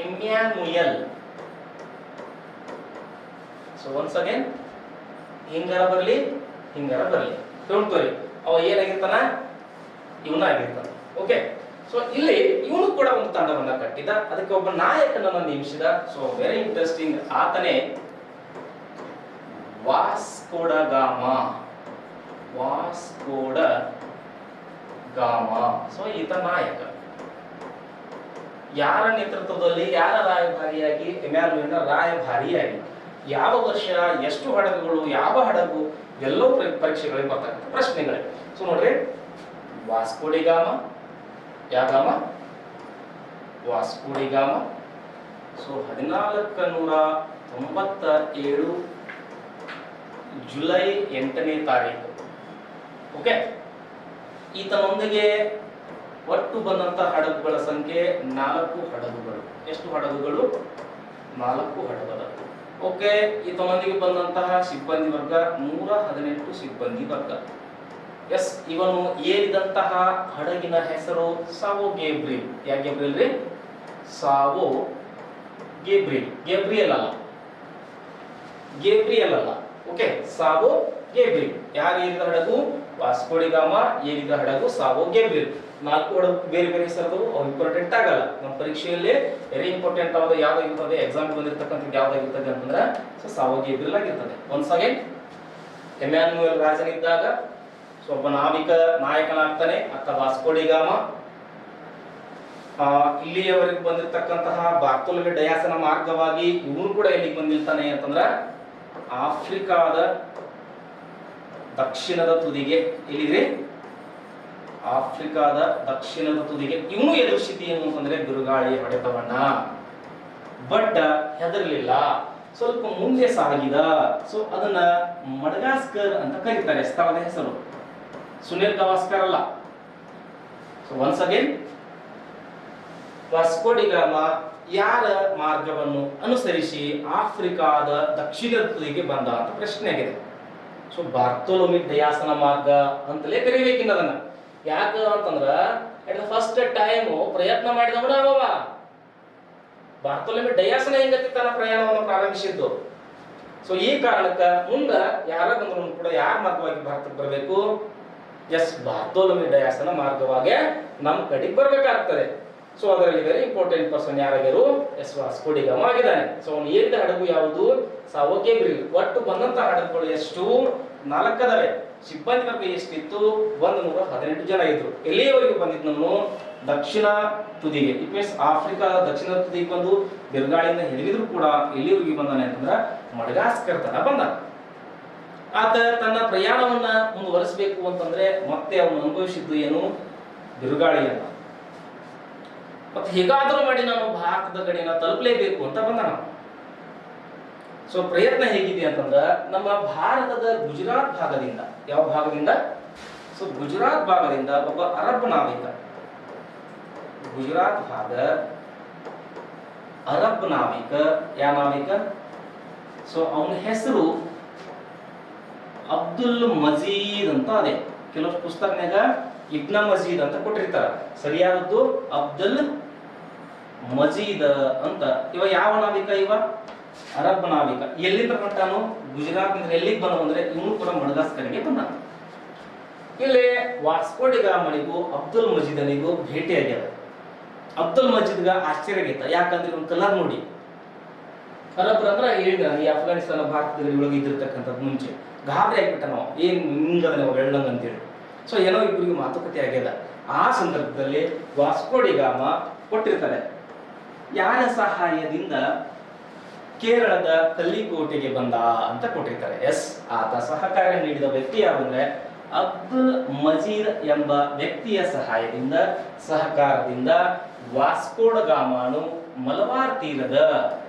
ಇಮ್ಯಾನ್ಯುಯಲ್. ಸೊ ಒನ್ಸ್ ಅಗೇನ್, ಹಿಂಗಾರ ಬರಲಿ ಹಿಂಗಾರ ಬರಲಿ, ಡೋಂಟ್ ವರಿ, ಅವ ಏನಾಗಿರ್ತಾನ? ಇವನಾಗಿರ್ತಾನ. ಓಕೆ, ಸೊ ಇಲ್ಲಿ ಇವನು ಕೂಡ ಒಂದು ತಂಡವನ್ನ ಕಟ್ಟಿದ, ಅದಕ್ಕೆ ಒಬ್ಬ ನಾಯಕನನ್ನ ನೇಮಿಸಿದ. ಸೊ ವೆರಿ ಇಂಟ್ರೆಸ್ಟಿಂಗ್, ಆತನೇ ವಾಸ್ಕೋ ಡ ಗಾಮಾ. ವಾಸ್ಕೋ ಡ ಗಾಮಾ. ಸೊ ಈತ ನಾಯಕ. ಯಾರ ನೇತೃತ್ವದಲ್ಲಿ, ಯಾರ ರಾಯಭಾರಿಯಾಗಿ? ಎಮ್ಯಾನ್ಯುಯಲ್ನ ರಾಯಭಾರಿಯಾಗಿ. ಯಾವ ವರ್ಷ, ಎಷ್ಟು ಹಡಗುಗಳು, ಯಾವ ಹಡಗು, ಎಲ್ಲವೂ ಪರೀಕ್ಷೆಗಳಿಗೆ ಬರ್ತಕ್ಕಂಥ ಪ್ರಶ್ನೆಗಳೇ. ಸೊ ನೋಡ್ರಿ, ವಾಸ್ಕೋ ಡಿ ಗಾಮಾ, ಯಾವ ಗಾಮ? ವಾಸ್ಕೋ ಡಿ ಗಾಮ. ಸೊ 1497 ಜುಲೈ 8ನೇ ತಾರೀಕು. ಓಕೆ, ಈತನೊಂದಿಗೆ ಒಟ್ಟು ಬಂದಂತ ಹಡಗುಗಳ ಸಂಖ್ಯೆ 4 ಹಡಗುಗಳು. ಎಷ್ಟು ಹಡಗುಗಳು? 4 ಹಡಗುಗಳು. ಓಕೆ, ಈತನೊಂದಿಗೆ ಬಂದಂತಹ ಸಿಬ್ಬಂದಿ ವರ್ಗ 118 ಸಿಬ್ಬಂದಿ ವರ್ಗ. ಎಸ್, ಇವನು ಏರಿದಂತಹ ಹಡಗಿನ ಹೆಸರು ಸಾವೋ ಗೇಬ್ರಿಯಲ್. ಯಾ ಗೇಬ್ರಿಯಲ್ ರೀ? Sao Gabriel. ಗೇಬ್ರಿಯಲ್ ಅಲ್ಲ, ಗೇಬ್ರಿಯಲ್ ಅಲ್ಲ. Okay, Sao Gabriel. ಯಾರು ಏರಿದ ಹಡಗು? ವಾಸ್ಕೋ ಡಿ ಗಾಮ ಏರಿದ ಹಡಗು ಸಾವೋ ಗೇಬ್ರಿಯಲ್. 4 ಹಡಗು ಬೇರೆ ಬೇರೆ ಹೆಸರು, ಅವು ಇಂಪಾರ್ಟೆಂಟ್ ಆಗಲ್ಲ. ನಮ್ಮ ಪರೀಕ್ಷೆಯಲ್ಲಿ ವೆರಿ ಇಂಪಾರ್ಟೆಂಟ್ ಆದ ಯಾವ್ದಾಗಿರ್ತದೆ, ಎಕ್ಸಾಮ್ ಬಂದಿರತಕ್ಕಂಥದ್ದು ಯಾವ್ದಾಗಿರ್ತದೆ ಅಂತಂದ್ರೆ ಸಾವೋ ಗೇಬ್ರಿಯಲ್ ಆಗಿರ್ತದೆ. ಒನ್ಸ್ ಅಗೇನ್, ಎಮ್ಯಾನ್ಯುಯಲ್ ರಾಜನಿದ್ದಾಗ ಒಬ್ಬ ನಾಯಕನಾಗ್ತಾನೆ ಅತ್ತ ವಾಸ್ಕೋ ಡಿ ಗಾಮ. ಇಲ್ಲಿಯವರೆಗೆ ಬಂದಿರತಕ್ಕಂತಹ ಬಾರ್ತೋಲೊಮೆ ಡಯಾಸನ ಮಾರ್ಗವಾಗಿ ಇವನು ಕೂಡ ಎಲ್ಲಿಗೆ ಬಂದಿರ್ತಾನೆ ಅಂತಂದ್ರ ಆಫ್ರಿಕಾದ ದಕ್ಷಿಣದ ತುದಿಗೆ. ಎಲ್ಲಿದೆ? ಆಫ್ರಿಕಾದ ದಕ್ಷಿಣದ ತುದಿಗೆ ಇವನು ಎದುರಿಸಿದ ಏನು ಅಂತಂದ್ರೆ ಬಿರುಗಾಳಿ ಹೊಡೆತವನ್ನ. ಬಟ್ ಹೆದರ್ಲಿಲ್ಲ, ಸ್ವಲ್ಪ ಮುಂದೆ ಸಾಗಿದ. ಸೊ ಅದನ್ನ ಮಡಗಾಸ್ಕರ್ ಅಂತ ಕರೀತಾರೆ, ಸ್ಥಳದ ಹೆಸರು. ಸುನಿಲ್ ಗವಾಸ್ಕರ್ ಅಲ್ಲ. So once again, Vasco da Gama ಯಾರ ಮಾರ್ಗವನ್ನು ಅನುಸರಿಸಿ ಆಫ್ರಿಕಾದ ದಕ್ಷಿಣದ ತುದಿಗೆ ಬಂದ ಅಂತ ಪ್ರಶ್ನೆ ಆಗಿದೆ. ಸೊ ಬಾರ್ತೋಲೊಮೆ ಡಯಾಸನ ಮಾರ್ಗ ಅಂತಲೇ ಕರಿಬೇಕಿನ್ನ ಅದನ್ನ. ಯಾಕ ಅಂತಂದ್ರ ಅಟ್ ದ ಫಸ್ಟ್ ಟೈಮ್ ಪ್ರಯತ್ನ ಮಾಡಿದವನ ಅವ. ಬಾರ್ತೋಲೊಮೆ ಡಯಾಸನ ಹೆಂಗತಿ ತನ್ನ ಪ್ರಯಾಣವನ್ನು ಪ್ರಾರಂಭಿಸಿದ್ದು. ಸೊ ಈ ಕಾರಣಕ್ಕ ಮುಂದ ಯಾರ ಬಂದ್ರು ಕೂಡ ಯಾರ ಮಾರ್ಗವಾಗಿ ಭಾರತಕ್ಕೆ ಬರಬೇಕು? ಎಸ್, ಬಾರ್ತೋಲೊಮೆ ಡಯಾಸನ ಮಾರ್ಗವಾಗಿ ನಮ್ಮ ಕಡೆಗೆ ಬರ್ಬೇಕಾಗ್ತದೆ. ಸೊ ಅದರಲ್ಲಿ ವೆರಿ ಇಂಪಾರ್ಟೆಂಟ್ ಪರ್ಸನ್ ಯಾರಾಗ್ಯಾರು? ಎಸ್, ವಾಸ್ಕೋ ಡಿ ಗಾಮ ಆಗಿದ್ದಾನೆ. ಸೊ ಅವನು ಏರಿದ ಹಡಗು ಯಾವುದು? Sao Gabriel. ಒಟ್ಟು ಬಂದಂತ ಹಡಗುಗಳು ಎಷ್ಟು? 4 ಅದಾವೆ. ಸಿಬ್ಬಂದಿ ವರ್ಗ ಎಷ್ಟಿತ್ತು? 118 ಜನ ಇದ್ರು. ಎಲ್ಲಿಯವರೆಗೆ ಬಂದಿದ್ದು? ನಾವು ದಕ್ಷಿಣ ತುದಿಗೆ. ಇಟ್ ಮೀನ್ಸ್ ಆಫ್ರಿಕಾದ ದಕ್ಷಿಣ ತುದಿಗೆ ಬಂದು ಬಿರುಗಾಳಿಯಿಂದ ಹೆದರಿದ್ರು ಕೂಡ ಎಲ್ಲಿಯವರೆಗೆ ಬಂದಾನೆ ಅಂತಂದ್ರ ಮಡಗಾಸ್ಕರ್ ತನ ಬಂದ. ಆತ ತನ್ನ ಪ್ರಯಾಣವನ್ನ ಮುಂದುವರಿಸಬೇಕು ಅಂತಂದ್ರೆ ಮತ್ತೆ ಅವನು ಅನುಭವಿಸಿದ್ದು ಏನು? ಬಿರುಗಾಳಿಯನ್ನ. ಮತ್ತೆ ಹೇಗಾದರೂ ಮಾಡಿ ನಾನು ಭಾರತದ ಗಡಿಯನ್ನ ತಲುಪಲೇಬೇಕು ಅಂತ ಬಂದ ನಾವು. ಸೊ ಪ್ರಯತ್ನ ಹೇಗಿದೆ ಅಂತಂದ್ರ ನಮ್ಮ ಭಾರತದ ಗುಜರಾತ್ ಭಾಗದಿಂದ, ಯಾವ ಭಾಗದಿಂದ? ಸೊ ಗುಜರಾತ್ ಭಾಗದಿಂದ ಒಬ್ಬ ಅರಬ್ ನಾವಿಕ, ಗುಜರಾತ್ ಭಾಗ ಅರಬ್ ನಾವಿಕ. ಯಾವ ನಾವಿಕ? ಸೊ ಅವನ ಹೆಸರು ಅಬ್ದುಲ್ ಮಜೀದ್ ಅಂತ ಅದೇ. ಕೆಲವು ಪುಸ್ತಕನಾಗ ಇಬ್ನ ಮಜೀದ್ ಅಂತ ಕೊಟ್ಟಿರ್ತಾರ. ಸರಿಯಾದದ್ದು ಅಬ್ದುಲ್ ಮಜೀದ್ ಅಂತ. ಇವ ಯಾವ ನಾವಿಕ? ಇವ ಅರಬ್ ನಾವಿಕ. ಎಲ್ಲಿಂದ ಹೊಂಟಾನು? ಗುಜರಾತ್ ನಿಂದ. ಎಲ್ಲಿಗೆ ಬಂದ ಅಂದ್ರೆ ಇವನು ಕೂಡ ಮಡಗಾಸ್ಕರ್ಗೆ ಬಂದ. ಇಲ್ಲಿ ವಾಸ್ಕೋ ಡಿ ಗಾಮನಿಗೂ ಅಬ್ದುಲ್ ಮಜೀದನಿಗೂ ಭೇಟಿ ಆಗ್ಯದ. ಅಬ್ದುಲ್ ಮಜೀದ್ಗ ಆಶ್ಚರ್ಯ ಆಗೈತ. ಯಾಕಂದ್ರೆ ಇವನ್ ಕಲರ್ ನೋಡಿ, ಅರಬ್ರ ಅಂದ್ರ ಹೇಳಿದ ಈ ಅಫ್ಘಾನಿಸ್ತಾನ ಭಾರತದಲ್ಲಿ ಒಳಗೆ ಇದ್ದಿರ್ತಕ್ಕಂಥದ್ದು. ಮುಂಚೆ ಗಾಬರಿ ಆಗ್ಬಿಟ್ಟ ನಾವು, ಏನ್ ಹಿಂಗದ ನಾವು ಬೆಳ್ಳಂಗ ಅಂತೇಳಿ. ಸೊ ಏನೋ ಇಬ್ಬರಿಗೆ ಮಾತುಕತೆ ಆಗ್ಯದ. ಆ ಸಂದರ್ಭದಲ್ಲಿ ವಾಸ್ಕೋ ಡಿ ಗಾಮ ಕೊಟ್ಟಿರ್ತಾರೆ, ಯಾರ ಸಹಾಯದಿಂದ ಕೇರಳದ ಕಲ್ಲಿಕೋಟೆಗೆ ಬಂದ ಅಂತ ಕೊಟ್ಟಿರ್ತಾರೆ. ಎಸ್, ಆತ ಸಹಕಾರ ನೀಡಿದ ವ್ಯಕ್ತಿ ಯಾವಂದ್ರೆ ಅಬ್ದುಲ್ ಮಜೀದ್ ಎಂಬ ವ್ಯಕ್ತಿಯ ಸಹಾಯದಿಂದ, ಸಹಕಾರದಿಂದ ವಾಸ್ಕೋ ಡಿ ಗಾಮನು ಮಲಬಾರ್ ತೀರದ,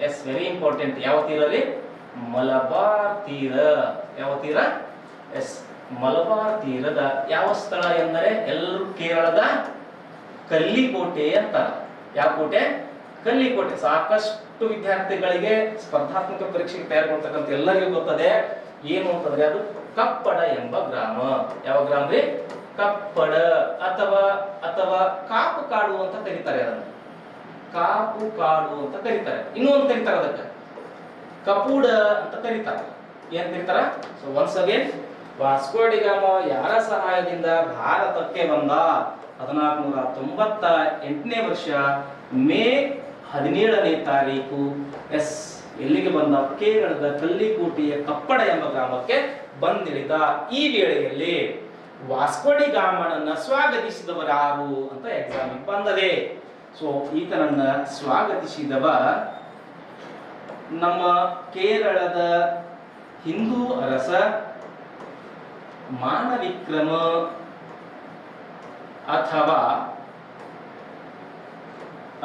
ಎಸ್ ವೆರಿ ಇಂಪಾರ್ಟೆಂಟ್, ಯಾವ ತೀರ ರೀ? ಮಲಬಾರ್ ತೀರ. ಯಾವ ತೀರ? ಎಸ್, ಮಲಬಾರ್ ತೀರದ ಯಾವ ಸ್ಥಳ ಎಂದರೆ ಎಲ್ಲರೂ ಕೇರಳದ ಕಲ್ಲಿಕೋಟೆ ಅಂತ. ಯಾವ ಕೋಟೆ? ಕಲ್ಲಿಕೋಟೆ. ಸಾಕಷ್ಟು ವಿದ್ಯಾರ್ಥಿಗಳಿಗೆ ಸ್ಪರ್ಧಾತ್ಮಕ ಪರೀಕ್ಷೆಗೆ ತಯಾರು ಮಾಡ್ತಕ್ಕಂಥ ಎಲ್ಲರಿಗೂ ಗೊತ್ತದೆ ಏನು ಅಂತಂದ್ರೆ ಅದು ಕಪ್ಪಡ ಎಂಬ ಗ್ರಾಮ. ಯಾವ ಗ್ರಾಮ ರೀ? ಕಪ್ಪಡ ಅಥವಾ ಕಾಪು ಕಾಡು ಅಂತ ಕರೀತಾರೆ. ಅದನ್ನು ಕಾಪು ಕಾಡು ಅಂತ ಕರೀತಾರೆ. ಇನ್ನೊಂದು ಕರೀತಾರೆ ಅದಕ್ಕೆ ಕಪೂಡ ಅಂತ ಕರೀತಾರೆ. ಏನ್ ಕರೀತಾರ? So once again, Vasco da Gama ಯಾರ ಸಹಾಯದಿಂದ ಭಾರತಕ್ಕೆ ಬಂದ? 1498ನೇ ವರ್ಷ ಮೇ 17ನೇ ತಾರೀಕು. ಎಸ್, ಎಲ್ಲಿಗೆ ಬಂದ? ಕೇರಳದ ಕಲ್ಲಿಕೋಟೆಯ ಕಪ್ಪಡ ಎಂಬ ಗ್ರಾಮಕ್ಕೆ ಬಂದಿಳಿದ. ಈ ವೇಳೆಯಲ್ಲಿ ವಾಸ್ಕೋ ಡಿ ಗಾಮನನ್ನ ಸ್ವಾಗತಿಸಿದವರು ಯಾರು ಅಂತ ಎಕ್ಸಾಮ್ ಬಂದದೆ. ಸೊ ಈತನನ್ನ ಸ್ವಾಗತಿಸಿದವ ನಮ್ಮ ಕೇರಳದ ಹಿಂದೂ ಅರಸ ಮಾನವಿಕ್ರಮ ಅಥವಾ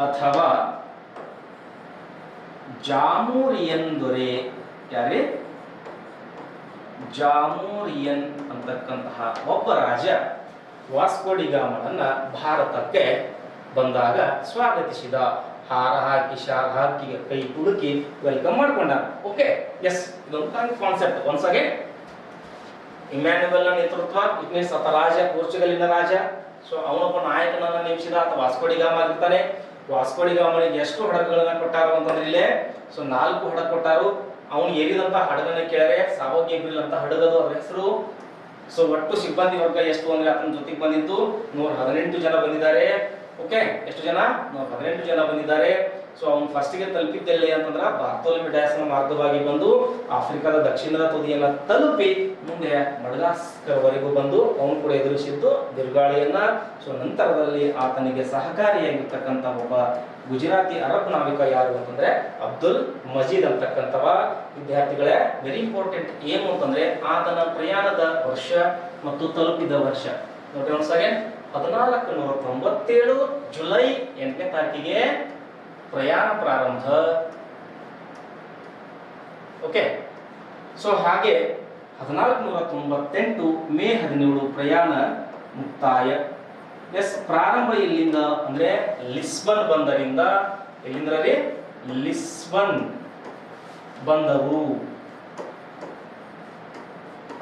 ಅಥವಾ ಜಾಮೂರಿಯನ್ ದೊರೆ. ಯಾರೇ? ಜಾಮೂರಿಯನ್ ಅಂತಕ್ಕಂತಹ ಒಬ್ಬ ರಾಜ ವಾಸ್ಕೋ ಡಿ ಗಾಮನನ್ನ ಭಾರತಕ್ಕೆ ಬಂದಾಗ ಸ್ವಾಗತಿಸಿದ. ಹಾರ ಹಾಕಿ ಶಾಲ್ ಹಾಕಿ ಕೈ ಕುಡುಕಿ ವೆಲ್ಕಮ್ ಮಾಡ್ಕೊಂಡ. ಓಕೆ, ಎಸ್, ಇದೊಂದು ಕಾನ್ಸೆಪ್ಟ್. ಒನ್ಸ್ ಅಗೇನ್, ಇಮ್ಯಾನ್ಯುಯಲ್ ನೇತೃತ್ವ, ಇಟ್ ಮೀನ್ಸ್ ಆತ ರಾಜ, ಪೋರ್ಚುಗಲಿನ ರಾಜ. ಸೊ ಅವನೊಬ್ಬ ನಾಯಕನನ್ನ ನೇಮಿಸಿದ. ಆತ ವಾಸ್ಕೋ ಡಿ ಗಾಮ ಆಗಿರ್ತಾನೆ. ವಾಸ್ಕೋ ಡಿ ಗಾಮನಿಗೆ ಎಷ್ಟು ಹಡಗುಗಳನ್ನ ಕೊಟ್ಟಾರು ಅಂತಂದ್ರೆ ಇಲ್ಲೇ 4 ಹಡಗು ಕೊಟ್ಟಾರು. ಅವನು ಏರಿದಂತ ಹಡಗನ್ನ ಕೇಳರೆ ಸಾವೋ ಗೇಬ್ರಿಲ್ ಅಂತ ಹಡಗದು ಅದ್ರ ಹೆಸರು. ಸೊ ಒಟ್ಟು ಸಿಬ್ಬಂದಿ ವರ್ಗ ಎಷ್ಟು ಅಂದ್ರೆ ಆತನ ಜೊತೆಗೆ ಬಂದಿದ್ದು 118 ಜನ ಬಂದಿದ್ದಾರೆ. ಓಕೆ, ಎಷ್ಟು ಜನ? 118 ಜನ ಬಂದಿದ್ದಾರೆ. ಸೊ ಅವನು ಫಸ್ಟಿಗೆ ತಲುಪಿದ್ದೆಲ್ಲಿ ಅಂತಂದ್ರೆ ಬಾರ್ತೋಲಮಿ ಡಯಾಸ್ನ ಮಾರ್ಗವಾಗಿ ಬಂದು ಆಫ್ರಿಕಾದ ದಕ್ಷಿಣದ ತುದಿಯನ್ನ ತಲುಪಿ ಮುಂದೆ ಮಡಗಾಸ್ಕರ್ ವರೆಗೂ ಬಂದು ಅವನು ಕೂಡ ಎದುರಿಸಿದ್ದು ಬಿರುಗಾಳಿಯನ್ನ. ಸೊ ನಂತರದಲ್ಲಿ ಆತನಿಗೆ ಸಹಕಾರಿಯಾಗಿರ್ತಕ್ಕಂಥ ಒಬ್ಬ ಗುಜರಾತಿ ಅರಬ್ ನಾವಿಕ ಯಾರು ಅಂತಂದ್ರೆ ಅಬ್ದುಲ್ ಮಜೀದ್ ಅಂತಕ್ಕಂಥವ. ವಿದ್ಯಾರ್ಥಿಗಳೇ, ವೆರಿ ಇಂಪಾರ್ಟೆಂಟ್ ಏನು ಅಂತಂದ್ರೆ ಆತನ ಪ್ರಯಾಣದ ವರ್ಷ ಮತ್ತು ತಲುಪಿದ ವರ್ಷ ನೋಡಿ. ಒಂದ್ಸಾಗೆ 1497 ಜುಲೈ 8ನೇ ತಾರೀಕಿಗೆ ಪ್ರಯಾಣ ಪ್ರಾರಂಭ. ಓಕೆ, ಸೊ ಹಾಗೆ 1498 ಮೇ 17 ಪ್ರಯಾಣ ಮುಕ್ತಾಯ. ಎಸ್, ಪ್ರಾರಂಭ ಎಲ್ಲಿಂದ ಅಂದ್ರೆ ಲಿಸ್ಬನ್ ಬಂದರಿಂದ. ಎಲ್ಲಿಂದ್ರಲ್ಲಿ? ಲಿಸ್ಬನ್ ಬಂದರು.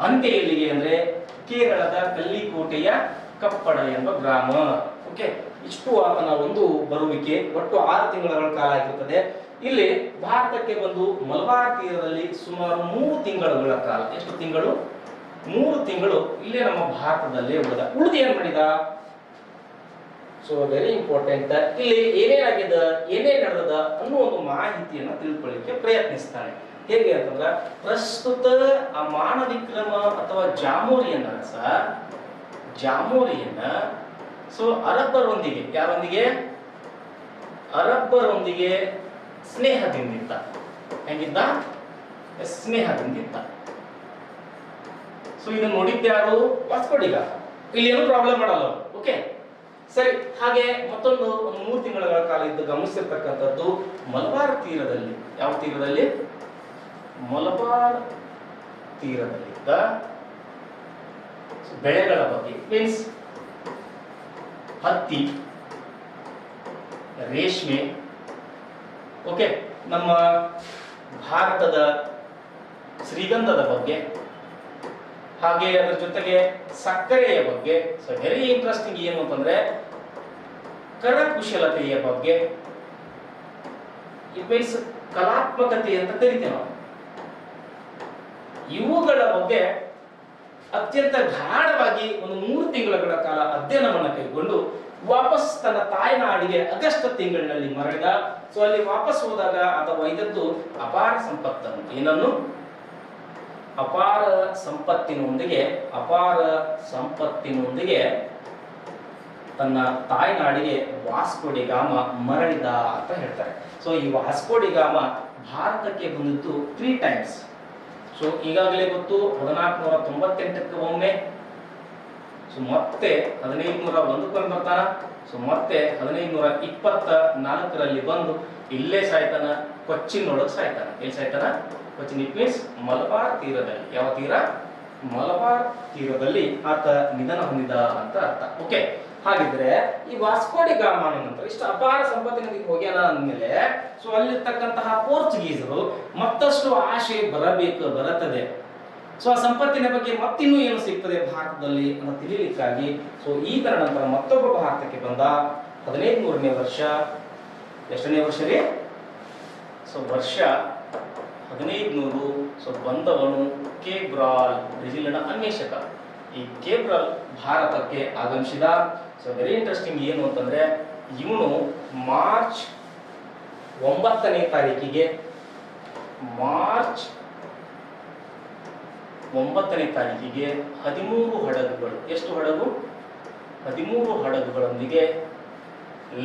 ಅಂತ್ಯ ಎಲ್ಲಿಗೆ ಅಂದ್ರೆ ಕೇರಳದ ಕಲ್ಲಿಕೋಟೆಯ ಕಪ್ಪಡ ಎಂಬ ಗ್ರಾಮ. ಓಕೆ, ಇಷ್ಟು ಆತನ ಒಂದು ಬರುವಿಕೆ. ಒಟ್ಟು 6 ತಿಂಗಳ ಕಾಲ ಆಗಿರುತ್ತದೆ. ಇಲ್ಲಿ ಭಾರತಕ್ಕೆ ಬಂದು ಮಲಬಾರ್ ತೀರದಲ್ಲಿ ಸುಮಾರು 3 ತಿಂಗಳುಗಳ ಕಾಲ. ಎಷ್ಟು ತಿಂಗಳು? 3 ತಿಂಗಳು ಇಲ್ಲೇ ನಮ್ಮ ಭಾರತದಲ್ಲೇ ಉಳಿದು ಏನ್ ಮಾಡಿದ? So very important. ಇಲ್ಲಿ ಏನೇನಾಗಿದೆ, ಏನೇನ್ ನಡೆದ ಅನ್ನೋ ಒಂದು ಮಾಹಿತಿಯನ್ನ ತಿಳ್ಕೊಳ್ಳಿಕ್ಕೆ ಪ್ರಯತ್ನಿಸ್ತಾನೆ. ಹೇಗೆ ಅಂತಂದ್ರ ಪ್ರಸ್ತುತ ಆ ಮಾನವಿಕ್ರಮ ಅಥವಾ ಜಾಮೋರಿಯನ್ ಅರಸ ಜಾಮೋರಿಯನ್ನ ಸೊ ಅರಬ್ಬರೊಂದಿಗೆ, ಯಾರೊಂದಿಗೆ? ಅರಬ್ಬರೊಂದಿಗೆ ಸ್ನೇಹದಿಂದಿದ್ದ. ಹೆಂಗಿದ್ದ? ಸ್ನೇಹದಿಂದಿದ್ದ. ಸೊ ಇದನ್ನ ನೋಡಿದ್ಯಾರು? ವಾಸ್ಕೋ ಡಿ ಗಾಮ. ಇಲ್ಲಿ ಏನು ಪ್ರಾಬ್ಲಮ್ ಮಾಡಲ್ಲ. ಓಕೆ, ಸರಿ. ಹಾಗೆ ಮತ್ತೊಂದು 3 ತಿಂಗಳ ಕಾಲ ಇದ್ದು ಗಮನಿಸಿರ್ತಕ್ಕಂಥದ್ದು ಮಲಬಾರ್ ತೀರದಲ್ಲಿ. ಯಾವ ತೀರದಲ್ಲಿ? ಮಲಬಾರ್ ತೀರದಲ್ಲಿದ್ದ ಬೆಳೆಗಳ ಬಗ್ಗೆ, ಮೀನ್ಸ್ ಹತ್ತಿ, ರೇಷ್ಮೆ, ಓಕೆ, ನಮ್ಮ ಭಾರತದ ಶ್ರೀಗಂಧದ ಬಗ್ಗೆ, ಹಾಗೆ ಅದರ ಜೊತೆಗೆ ಸಕ್ಕರೆಯ ಬಗ್ಗೆ. ಸೊ ವೆರಿ ಇಂಟ್ರೆಸ್ಟಿಂಗ್ ಏನು ಅಂತಂದ್ರೆ ಕರಕುಶಲತೆಯ ಬಗ್ಗೆ. ಇಟ್ ಮೀನ್ಸ್ ಕಲಾತ್ಮಕತೆ ಅಂತ ಕರಿತೇವೆ ನಾವು. ಇವುಗಳ ಬಗ್ಗೆ ಅತ್ಯಂತ ಗಾಢವಾಗಿ ಒಂದು 3 ತಿಂಗಳ ಕಾಲ ಅಧ್ಯಯನವನ್ನು ಕೈಗೊಂಡು ವಾಪಸ್ ತನ್ನ ತಾಯ್ನಾಡಿಗೆ ಆಗಸ್ಟ್ ತಿಂಗಳಿನಲ್ಲಿ ಮರಳಿದ. ಸೊ ಅಲ್ಲಿ ವಾಪಸ್ ಹೋದಾಗ ಆತ ಒಯ್ದದ್ದು ಅಪಾರ ಸಂಪತ್ತನ್ನು. ಏನನ್ನು? ಅಪಾರ ಸಂಪತ್ತಿನೊಂದಿಗೆ ತನ್ನ ತಾಯ್ನಾಡಿಗೆ ವಾಸ್ಕೋ ಡಿ ಗಾಮ ಮರಳಿದ ಅಂತ ಹೇಳ್ತಾರೆ. ಸೊ ಈ ವಾಸ್ಕೋ ಡಿ ಗಾಮ ಭಾರತಕ್ಕೆ ಬಂದಿದ್ದು 3 ಟೈಮ್ಸ್. ಸೊ ಈಗಾಗಲೇ ಗೊತ್ತು 1498ಕ್ಕೆ ಒಮ್ಮೆ, ಸೊ ಮತ್ತೆ 1501 ಬರ್ತಾನ. ಸೊ ಮತ್ತೆ 1524ರಲ್ಲಿ ಬಂದು ಇಲ್ಲೇ ಸಾಯ್ತಾನ, ಕೊಚ್ಚಿನ್ ಒಳಗೆ ಸಾಯ್ತಾನ. ಎಲ್ಲಿ ಸಾಯ್ತಾನ? ಕೊಚ್ಚಿನ್. ಇಟ್ ಮೀನ್ಸ್ ಮಲಬಾರ್ ತೀರದಲ್ಲಿ. ಯಾವ ತೀರ? ಮಲಬಾರ್ ತೀರದಲ್ಲಿ ಆತ ನಿಧನ ಹೊಂದಿದ ಅಂತ ಅರ್ಥ. ಓಕೆ, ಹಾಗಿದ್ರೆ ಈ ವಾಸ್ಕೋ ಡಿ ಗಾಮನ ನಂತರ ಇಷ್ಟು ಅಪಾರ ಸಂಪತ್ತಿನೊಂದಿಗೆ ಹೋಗ್ಯಾನ ಅಂದಮೇಲೆ ಸೊ ಅಲ್ಲಿರ್ತಕ್ಕಂತಹ ಪೋರ್ಚುಗೀಸರು ಮತ್ತಷ್ಟು ಆಶೆ ಬರುತ್ತದೆ. ಸೊ ಆ ಸಂಪತ್ತಿನ ಬಗ್ಗೆ ಮತ್ತಿನ್ನೂ ಏನು ಸಿಗ್ತದೆ ಭಾರತದಲ್ಲಿ ಅಂತ ತಿಳಿಲಿಕ್ಕಾಗಿ ಸೊ ಈತರ ನಂತರ ಮತ್ತೊಬ್ಬ ಭಾರತಕ್ಕೆ ಬಂದ 1500ನೇ ವರ್ಷ. ಎಷ್ಟನೇ ವರ್ಷ ರೀ? ಸೊ ವರ್ಷ 1500. ಸೊ ಬಂದವನು ಕೇಬ್ರಾಲ್, ಬ್ರೆಜಿಲಿನ ಅನ್ವೇಷಕ. ಈ ಕೇಬ್ರಾಲ್ ಭಾರತಕ್ಕೆ ಆಗಮಿಸಿದ. ಸೊ ವೆರಿ ಇಂಟ್ರೆಸ್ಟಿಂಗ್ ಏನು ಅಂತಂದ್ರೆ ಇವನು ಮಾರ್ಚ್ 9ನೇ ತಾರೀಕಿಗೆ 13 ಹಡಗುಗಳು. ಎಷ್ಟು ಹಡಗು? 13 ಹಡಗುಗಳೊಂದಿಗೆ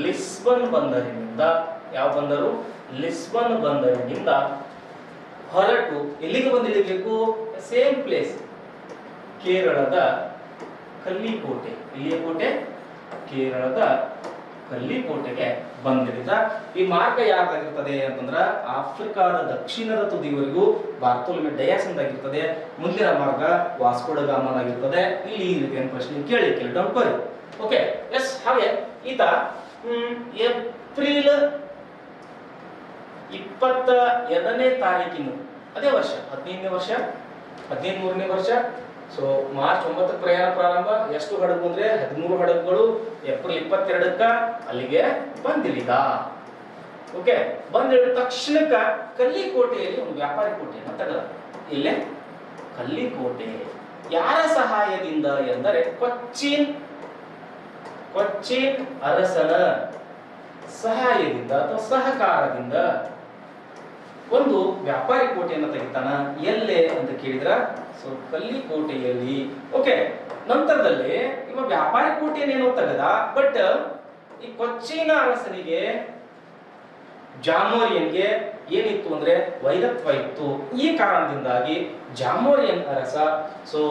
ಲಿಸ್ಬನ್ ಬಂದರಿನಿಂದ, ಯಾವ ಬಂದರು? ಲಿಸ್ಬನ್ ಬಂದರಿನಿಂದ ಹೊರಟು ಎಲ್ಲಿಗೆ ಬಂದಿಳಿಬೇಕು? ಸೇಮ್ ಪ್ಲೇಸ್, ಕೇರಳದ ಕಲ್ಲಿಕೋಟೆ. ಇಲ್ಲಿಯ ಕೋಟೆ? ಕೇರಳದ ಕಲ್ಲಿಕೋಟೆಗೆ ಬಂದಿಳಿದ. ಈ ಮಾರ್ಗ ಯಾರ್ದಾಗಿರ್ತದೆ ಅಂತಂದ್ರ ಆಫ್ರಿಕಾದ ದಕ್ಷಿಣದ ತುದಿವರೆಗೂ ಬಾರ್ತೋಲೊಮೆ ಡಯಾಸ್ ಅಂತಾಗಿರ್ತದೆ. ಮುಂದಿನ ಮಾರ್ಗ ವಾಸ್ಕೋ ಡ ಗಾಮನಾಗಿರ್ತದೆ. ಇಲ್ಲಿ ಈ ರೀತಿಯ ಪ್ರಶ್ನೆ ಕೇಳಿಕ್ಕಿಲ್ಲ, ಡೋಂಟ್ ವರಿ. Okay, yes. ಹಾಗೆ ಈತ ಏಪ್ರಿಲ್ 22ನೇ ತಾರೀಕಿನ ಅದೇ ವರ್ಷ 15ನೇ ವರ್ಷ 13ನೇ ವರ್ಷ. ಸೊ ಮಾರ್ಚ್ 9ಕ್ಕೆ ಪ್ರಯಾಣ ಪ್ರಾರಂಭ. ಎಷ್ಟು ಹಡಗು ಅಂದ್ರೆ 13 ಹಡಗುಗಳು. ಏಪ್ರಿಲ್ 22ಕ್ಕ ಅಲ್ಲಿಗೆ ಬಂದಿಳಿದ. ಓಕೆ, ಬಂದಿಳಿದ ತಕ್ಷಣಕ್ಕ ಕಲ್ಲಿಕೋಟೆಯಲ್ಲಿ ಒಂದು ವ್ಯಾಪಾರಿ ಕೋಟೆಯನ್ನು ತೆಗೆದ. ಇಲ್ಲೇ ಕಲ್ಲಿಕೋಟೆ ಯಾರ ಸಹಾಯದಿಂದ ಎಂದರೆ ಕೊಚ್ಚಿನ್ ಅರಸನ ಸಹಾಯದಿಂದ ಅಥವಾ ಸಹಕಾರದಿಂದ ಒಂದು ವ್ಯಾಪಾರಿ ಕೋಟೆಯನ್ನು ತೆಗಿತಾನ. ಎಲ್ಲೇ ಅಂತ ಕೇಳಿದ್ರ ಸೊ ಕಲ್ಲಿಕೋಟೆಯಲ್ಲಿ. ಓಕೆ, ನಂತರದಲ್ಲಿ ಇವ ವ್ಯಾಪಾರಿ ಕೋಟೆಯನ್ನೇನೋ ತೆಗೆದ. ಬಟ್ ಈ ಕೊಚ್ಚಿನ ಅರಸನಿಗೆ ಜಾಮೋರಿಯನ್ಗೆ ಏನಿತ್ತು ಅಂದ್ರೆ ವೈರತ್ವ ಇತ್ತು. ಈ ಕಾರಣದಿಂದಾಗಿ ಜಾಮೋರಿಯನ್ ಅರಸ ಸೊ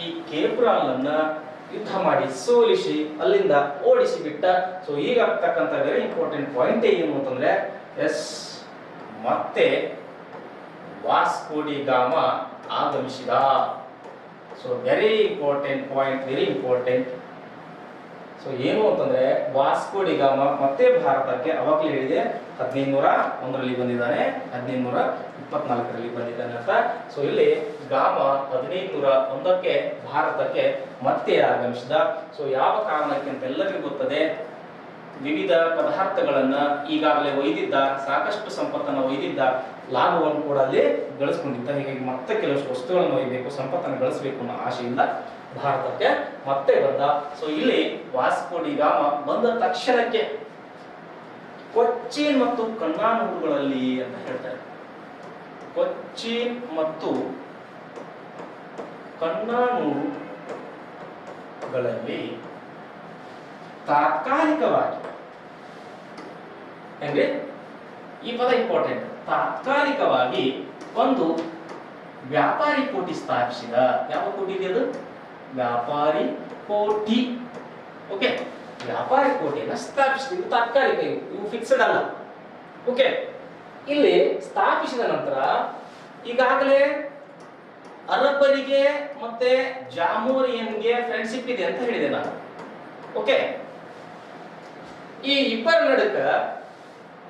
ಈ ಕೇಪ್ರಾಲ್ ಅನ್ನ ಯುದ್ಧ ಮಾಡಿ ಸೋಲಿಸಿ ಅಲ್ಲಿಂದ ಓಡಿಸಿ ಬಿಟ್ಟ. ಸೊ ಈಗ ಆಗ್ತಕ್ಕಂಥ ವೆರಿ ಇಂಪಾರ್ಟೆಂಟ್ ಪಾಯಿಂಟ್ ಏನು ಅಂತಂದ್ರೆ ಎಸ್, ಮತ್ತೆ ವಾಸ್ಕೋ ಡಿ ಗಾಮ ಆಗಮಿಸಿದ. So very important point, very important. So ಏನು ಅಂತಂದ್ರೆ ವಾಸ್ಕೋ ಡಿ ಗಾಮ ಮತ್ತೆ ಭಾರತಕ್ಕೆ ಅವಾಗಲೇ ಹೇಳಿದೆ 1501ರಲ್ಲಿ ಬಂದಿದ್ದಾನೆ, 1524ರಲ್ಲಿ ಬಂದಿದ್ದಾನೆ ಅಂತ. ಸೊ ಇಲ್ಲಿ ಗಾಮ 1501ಕ್ಕೆ ಭಾರತಕ್ಕೆ ಮತ್ತೆ ಆಗಮಿಸಿದ. ಸೊ ಯಾವ ಕಾರಣಕ್ಕೆ ಅಂತ ಎಲ್ಲರಿಗೂ ಗೊತ್ತದೆ. ವಿವಿಧ ಪದಾರ್ಥಗಳನ್ನ ಈಗಾಗಲೇ ಒಯ್ದಿದ್ದ, ಸಾಕಷ್ಟು ಸಂಪತ್ತನ್ನು ಒಯ್ದಿದ್ದ, ಲಾಭವನ್ನು ಕೂಡ ಅಲ್ಲಿ ಗಳಿಸ್ಕೊಂಡಿದ್ದ. ಹೀಗಾಗಿ ಮತ್ತೆ ಕೆಲವಷ್ಟು ವಸ್ತುಗಳನ್ನು ಒಯ್ಯಬೇಕು, ಸಂಪತ್ತನ್ನು ಗಳಿಸಬೇಕು ಅನ್ನೋ ಆಶೆಯಿಂದ ಭಾರತಕ್ಕೆ ಮತ್ತೆ ಬಂದ. ಸೊ ಇಲ್ಲಿ ವಾಸ್ಕೋ ಡಿ ಗಾಮ ಬಂದ ತಕ್ಷಣಕ್ಕೆ ಕೊಚ್ಚಿನ್ ಮತ್ತು ಕಣ್ಣಾನೂರುಗಳಲ್ಲಿ ಅಂತ ಹೇಳ್ತಾರೆ. ಕೊಚ್ಚಿನ್ ಮತ್ತು ಕಣ್ಣಾನೂರುಗಳಲ್ಲಿ ತಾತ್ಕಾಲಿಕವಾಗಿ, ಅಂದ್ರೆ ಈ ಪದ ಇಂಪಾರ್ಟೆಂಟ್, ತಾತ್ಕಾಲಿಕವಾಗಿ ಒಂದು ವ್ಯಾಪಾರಿ ಕೋಟಿ ಸ್ಥಾಪಿಸಿದ. ಯಾವ ಕೋಟಿ ಇದೆ ಅದು? ವ್ಯಾಪಾರಿ ಕೋಟಿ. ಓಕೆ, ವ್ಯಾಪಾರಿ ಕೋಟೆಯನ್ನು ಸ್ಥಾಪಿಸಿದ. ಇದು ತಾತ್ಕಾಲಿಕ, ಇವು ಫಿಕ್ಸ್ಡ್ ಅಲ್ಲ. ಓಕೆ, ಇಲ್ಲಿ ಸ್ಥಾಪಿಸಿದ ನಂತರ ಈಗಾಗಲೇ ಅರಬ್ಬರಿಗೆ ಮತ್ತೆ ಜಾಮೋರಿಯನ್ಗೆ ಫ್ರೆಂಡ್ಶಿಪ್ ಇದೆ ಅಂತ ಹೇಳಿದೆ ನಾನು. ಓಕೆ, ಈ ಇಬ್ಬರ ನಡುಕ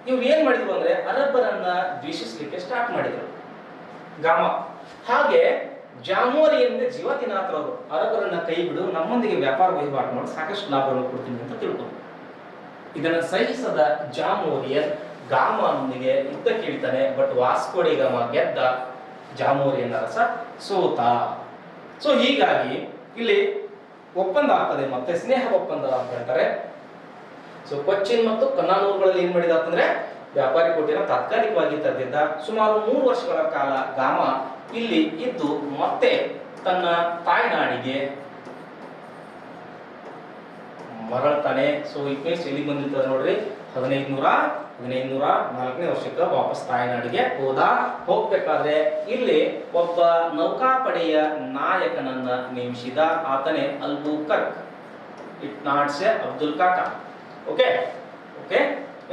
ಇವ್ರು ಏನ್ ಮಾಡಿದ್ರು ಅಂದ್ರೆ ಅರಬ್ಬರನ್ನ ದ್ವೇಷಿಸಲಿಕ್ಕೆ ಸ್ಟಾರ್ಟ್ ಮಾಡಿದ್ರು ಗಾಮ. ಹಾಗೆ ಜಾಮೋರಿಯನ್ಗೆ ಜೀವ ತಿನ್ನಾತ್ರವರು ಅರಬ್ಬರನ್ನ ಕೈ ಬಿಡು, ನಮ್ಮೊಂದಿಗೆ ವ್ಯಾಪಾರ ವಹಿವಾಟು ಮಾಡಿ ಸಾಕಷ್ಟು ಲಾಭವನ್ನು ಕೊಡ್ತೀನಿ ಅಂತ ತಿಳ್ಕೊಂಡು ಇದನ್ನ ಸಹಿಸದ ಜಾಮೋರಿಯನ್ ಗಾಮನೊಂದಿಗೆ ಯುದ್ಧಕ್ಕೆ ಇಳಿತಾನೆ. ಬಟ್ ವಾಸ್ಕೋ ಡಿ ಗಾಮ ಗೆದ್ದ, ಜಾಮೋರಿಯನ್ ಅರಸ ಸೋತ. ಸೊ ಹೀಗಾಗಿ ಇಲ್ಲಿ ಒಪ್ಪಂದ ಆಗ್ತದೆ, ಮತ್ತೆ ಸ್ನೇಹ ಒಪ್ಪಂದ ಅಂತ ಹೇಳ್ತಾರೆ. ಸೊ ಕೊಚ್ಚಿನ್ ಮತ್ತು ಕಣ್ಣಾನೂರುಗಳಲ್ಲಿ ಏನ್ ಮಾಡಿದ ಅಂತಂದ್ರೆ ವ್ಯಾಪಾರಿ ಕೋಟೆಯನ್ನು ತಾತ್ಕಾಲಿಕವಾಗಿ ತೆರೆದಿದ್ದ. ಸುಮಾರು 3 ವರ್ಷಗಳ ಕಾಲ ಗಾಮ ಇಲ್ಲಿ ಇದ್ದು ಮತ್ತೆ ತನ್ನ ತಾಯ್ನಾಡಿಗೆ ಮರಳ್ತಾನೆ. ಸೊ ಇಟ್ ಮೀನ್ಸ್ ಇಲ್ಲಿ ಬಂದಿರ್ತದೆ ನೋಡ್ರಿ 1504ನೇ ವರ್ಷಕ್ಕೆ ವಾಪಸ್ ತಾಯ್ನಾಡಿಗೆ ಹೋದ. ಹೋಗ್ಬೇಕಾದ್ರೆ ಇಲ್ಲಿ ಒಬ್ಬ ನೌಕಾಪಡೆಯ ನಾಯಕನನ್ನ ನೇಮಿಸಿದ. ಆತನೇ Albuquerque, it knots A Abdul ಕಾಕಾ. ಓಕೆ ಓಕೆ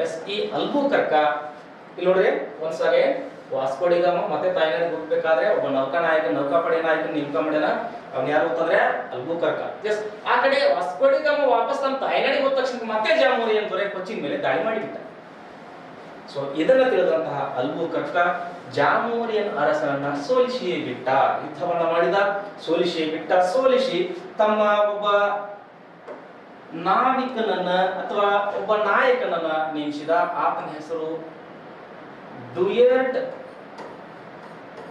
ಎಸ್, ಈ ಅಲ್ಬುಕರ್ಕ ಇಲ್ಲಿ ನೋಡ್ರಿ ಒಂದ್ಸ ಅಗೇನ್ ವಾಸ್ಕೋ ಡಿ ಗಾಮ ಮತ್ತೆ ತಾಯ್ನಾಡಿಗೆ ಹೋಗ್ಬೇಕಾದ್ರೆ ಒಬ್ಬ ನೌಕಾಪಡೆ ನಾಯಕನ ನೇಮಕ ಮಾಡ್ಯಾನ. ಅವ್ನು ಯಾರು ಅಂತಂದ್ರೆ ಅಲ್ಬುಕರ್ಕ. ಎಸ್, ಆ ಕಡೆ ವಾಸ್ಕೋ ಡಿ ಗಾಮ ವಾಪಸ್ ತಮ್ಮ ತಾಯ್ನಾಡಿಗೆ ಹೋದ ತಕ್ಷಣ ಮತ್ತೆ ಜಾಮೋರಿಯನ್ ದೊರೆ ಕೊಚ್ಚಿನ್ ಮೇಲೆ ದಾಳಿ ಮಾಡಿಬಿಟ್ಟ. ಸೊ ಇದನ್ನ ತಿಳಿದಂತಹ ಅಲ್ಬುಕರ್ಕ ಜಾಮೋರಿಯನ್ ಅರಸನನ್ನ ಸೋಲಿಸಿಯೇ ಬಿಟ್ಟ. ಯುದ್ಧವನ್ನ ಮಾಡಿದ, ಸೋಲಿಸಿಯೇ ಬಿಟ್ಟ. ಸೋಲಿಸಿ ತಮ್ಮ ಒಬ್ಬ ನಾವಿಕನನ್ನ ಅಥವಾ ಒಬ್ಬ ನಾಯಕನನ್ನ ನೇಮಿಸಿದ. ಆತನ ಹೆಸರು ಡುಯರ್ಟ್.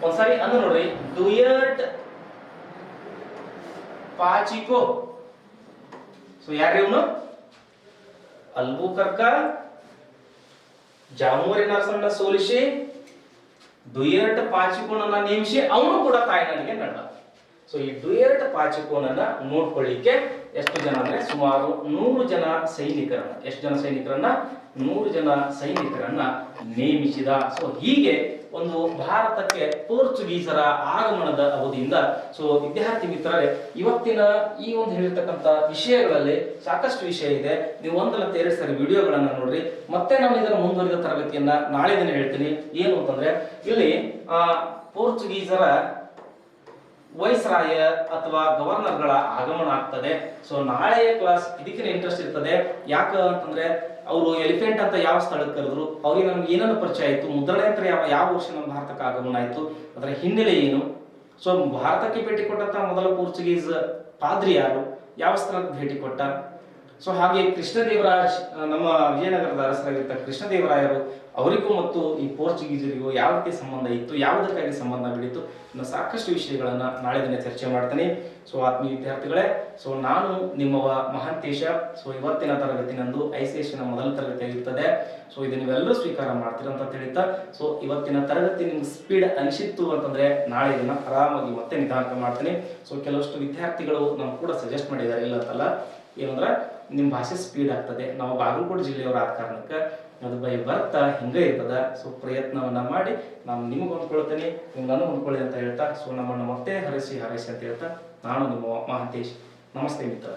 ಒಂದ್ಸಾರಿ ಅಂದ ನೋಡ್ರಿ, ಡುಯರ್ಟ್ ಪಾಚಿಕೋ. ಸೊ ಯಾರು ಇವನು? ಅಲ್ಬುಕರ್ಕ ಜಾಮೋರಿಯನ್ ಅರಸನನ್ನ ಸೋಲಿಸಿ ಡುಯರ್ಟ್ ಪಾಚಿಕೋನನ್ನ ನೇಮಿಸಿ ಅವನು ಕೂಡ ತಾಯ್ನಾಡಿಗೆ ನಡೆದ. ಸೊ ಈ ಡುಯರ್ಟ್ ಪಾಚಿಕೋನನ್ನ ನೋಡ್ಕೊಳ್ಳಿಕ್ಕೆ ಎಷ್ಟು ಜನ ಅಂದ್ರೆ ಸುಮಾರು 100 ಜನ ಸೈನಿಕರನ್ನ, ಎಷ್ಟು ಜನ ಸೈನಿಕರನ್ನ? 100 ಜನ ಸೈನಿಕರನ್ನ ನೇಮಿಸಿದ. ಸೊ ಹೀಗೆ ಒಂದು ಭಾರತಕ್ಕೆ ಪೋರ್ಚುಗೀಸರ ಆಗಮನದ ಅವಧಿಯಿಂದ. ಸೊ ವಿದ್ಯಾರ್ಥಿ ಮಿತ್ರರೇ, ಇವತ್ತಿನ ಈ ಒಂದು ಹೇಳಿರ್ತಕ್ಕಂಥ ವಿಷಯಗಳಲ್ಲಿ ಸಾಕಷ್ಟು ವಿಷಯ ಇದೆ. ನೀವು ಒಂದಲ್ಲ ಎರಡು ಸಾರಿ ವಿಡಿಯೋಗಳನ್ನ ನೋಡ್ರಿ. ಮತ್ತೆ ನಾನು ಇದರ ಮುಂದುವರಿದ ತರಗತಿಯನ್ನ ನಾಳೆ ದಿನ ಹೇಳ್ತೀನಿ. ಏನು ಅಂತಂದ್ರೆ, ಇಲ್ಲಿ ಪೋರ್ಚುಗೀಸರ ವೈಸ್ರಾಯ ಅಥವಾ ಗವರ್ನರ್ಗಳ ಆಗಮನ ಆಗ್ತದೆ. ಸೊ ನಾಳೆಯ ಕ್ಲಾಸ್ ಇದಕ್ಕೆ ಇಂಟ್ರೆಸ್ಟ್ ಇರ್ತದೆ. ಯಾಕ ಅಂತಂದ್ರೆ, ಅವರು ಎಲಿಫೆಂಟ್ ಅಂತ ಯಾವ ಸ್ಥಳಕ್ಕೆ ಕರೆದ್ರು, ಅವ್ರಿಗೆ ನಮ್ಗೆ ಏನನ್ನು ಪರಿಚಯ ಆಯಿತು, ಮುದ್ರಣಯಂತ್ರ ಯಾವ ವರ್ಷ ನಮ್ಮ ಭಾರತಕ್ಕೆ ಆಗಮನ ಆಯಿತು, ಅದರ ಹಿನ್ನೆಲೆ ಏನು, ಸೊ ಭಾರತಕ್ಕೆ ಭೇಟಿ ಕೊಟ್ಟಂತ ಮೊದಲ ಪೋರ್ಚುಗೀಸ್ ಪಾದ್ರಿ ಯಾರು, ಯಾವ ಸ್ಥಳಕ್ಕೆ ಭೇಟಿ ಕೊಟ್ಟ, ಸೊ ಹಾಗೆ ಕೃಷ್ಣದೇವರಾಯ, ನಮ್ಮ ವಿಜಯನಗರದ ಅರಸರಾಗಿರ್ತ ಕೃಷ್ಣದೇವರಾಯರು ಅವರಿಗೂ ಮತ್ತು ಈ ಪೋರ್ಚುಗೀಸರಿಗೂ ಯಾವ ರೀತಿ ಸಂಬಂಧ ಇತ್ತು, ಯಾವುದಕ್ಕಾಗಿ ಸಂಬಂಧ ಬೆಳೀತು, ಇನ್ನು ಸಾಕಷ್ಟು ವಿಷಯಗಳನ್ನ ನಾಳೆ ದಿನ ಚರ್ಚೆ ಮಾಡ್ತೇನೆ. ಸೊ ಆತ್ಮೀಯ ವಿದ್ಯಾರ್ಥಿಗಳೇ, ಸೊ ನಾನು ನಿಮ್ಮವ ಮಹಾಂತೇಶ. ಸೊ ಇವತ್ತಿನ ತರಗತಿ ನಂದು ICSE ಮೊದಲ ತರಗತಿ ಆಗಿರ್ತದೆ. ಸೊ ಇದನ್ನ ನೀವೆಲ್ಲರೂ ಸ್ವೀಕಾರ ಮಾಡ್ತೀರ ಅಂತ ತಿಳಿತಾ, ಸೊ ಇವತ್ತಿನ ತರಗತಿ ನಿಮ್ಗೆ ಸ್ಪೀಡ್ ಅನಿಸಿತ್ತು ಅಂತಂದ್ರೆ ನಾಳೆ ದಿನ ಆರಾಮಾಗಿ ಮತ್ತೆ ನಿಧಾನಕ ಮಾಡ್ತೀನಿ. ಸೊ ಕೆಲವಷ್ಟು ವಿದ್ಯಾರ್ಥಿಗಳು ನಾವು ಕೂಡ ಸಜೆಸ್ಟ್ ಮಾಡಿದ್ದಾರೆ, ಇಲ್ಲ ಅಂತಲ್ಲ, ಏನಂದ್ರೆ ನಿಮ್ಮ ಭಾಷೆ ಸ್ಪೀಡ್ ಆಗ್ತದೆ. ನಾವು ಬಾಗಲಕೋಟೆ ಜಿಲ್ಲೆಯವರ ಆದ ಕಾರಣಕ್ಕೆ ಅದು ಬೈ ಬರ್ತಾ ಹಿಂಗೆ ಇರ್ತದ. ಸೊ ಪ್ರಯತ್ನವನ್ನ ಮಾಡಿ ನಾನು ನಿಮಗೆ ಹೊಂದ್ಕೊಳ್ತೇನೆ, ನೀವು ನಾನು ಹೊಂದ್ಕೊಳ್ಳಿ ಅಂತ ಹೇಳ್ತಾ, ಸೊ ನಮ್ಮನ್ನು ಮತ್ತೆ ಹರಸಿ ಅಂತ ಹೇಳ್ತಾ, ನಾನು ನಿಮ್ಮ ಮಹಾಂತೇಶ್. ನಮಸ್ತೆ ಮಿತ್ರ.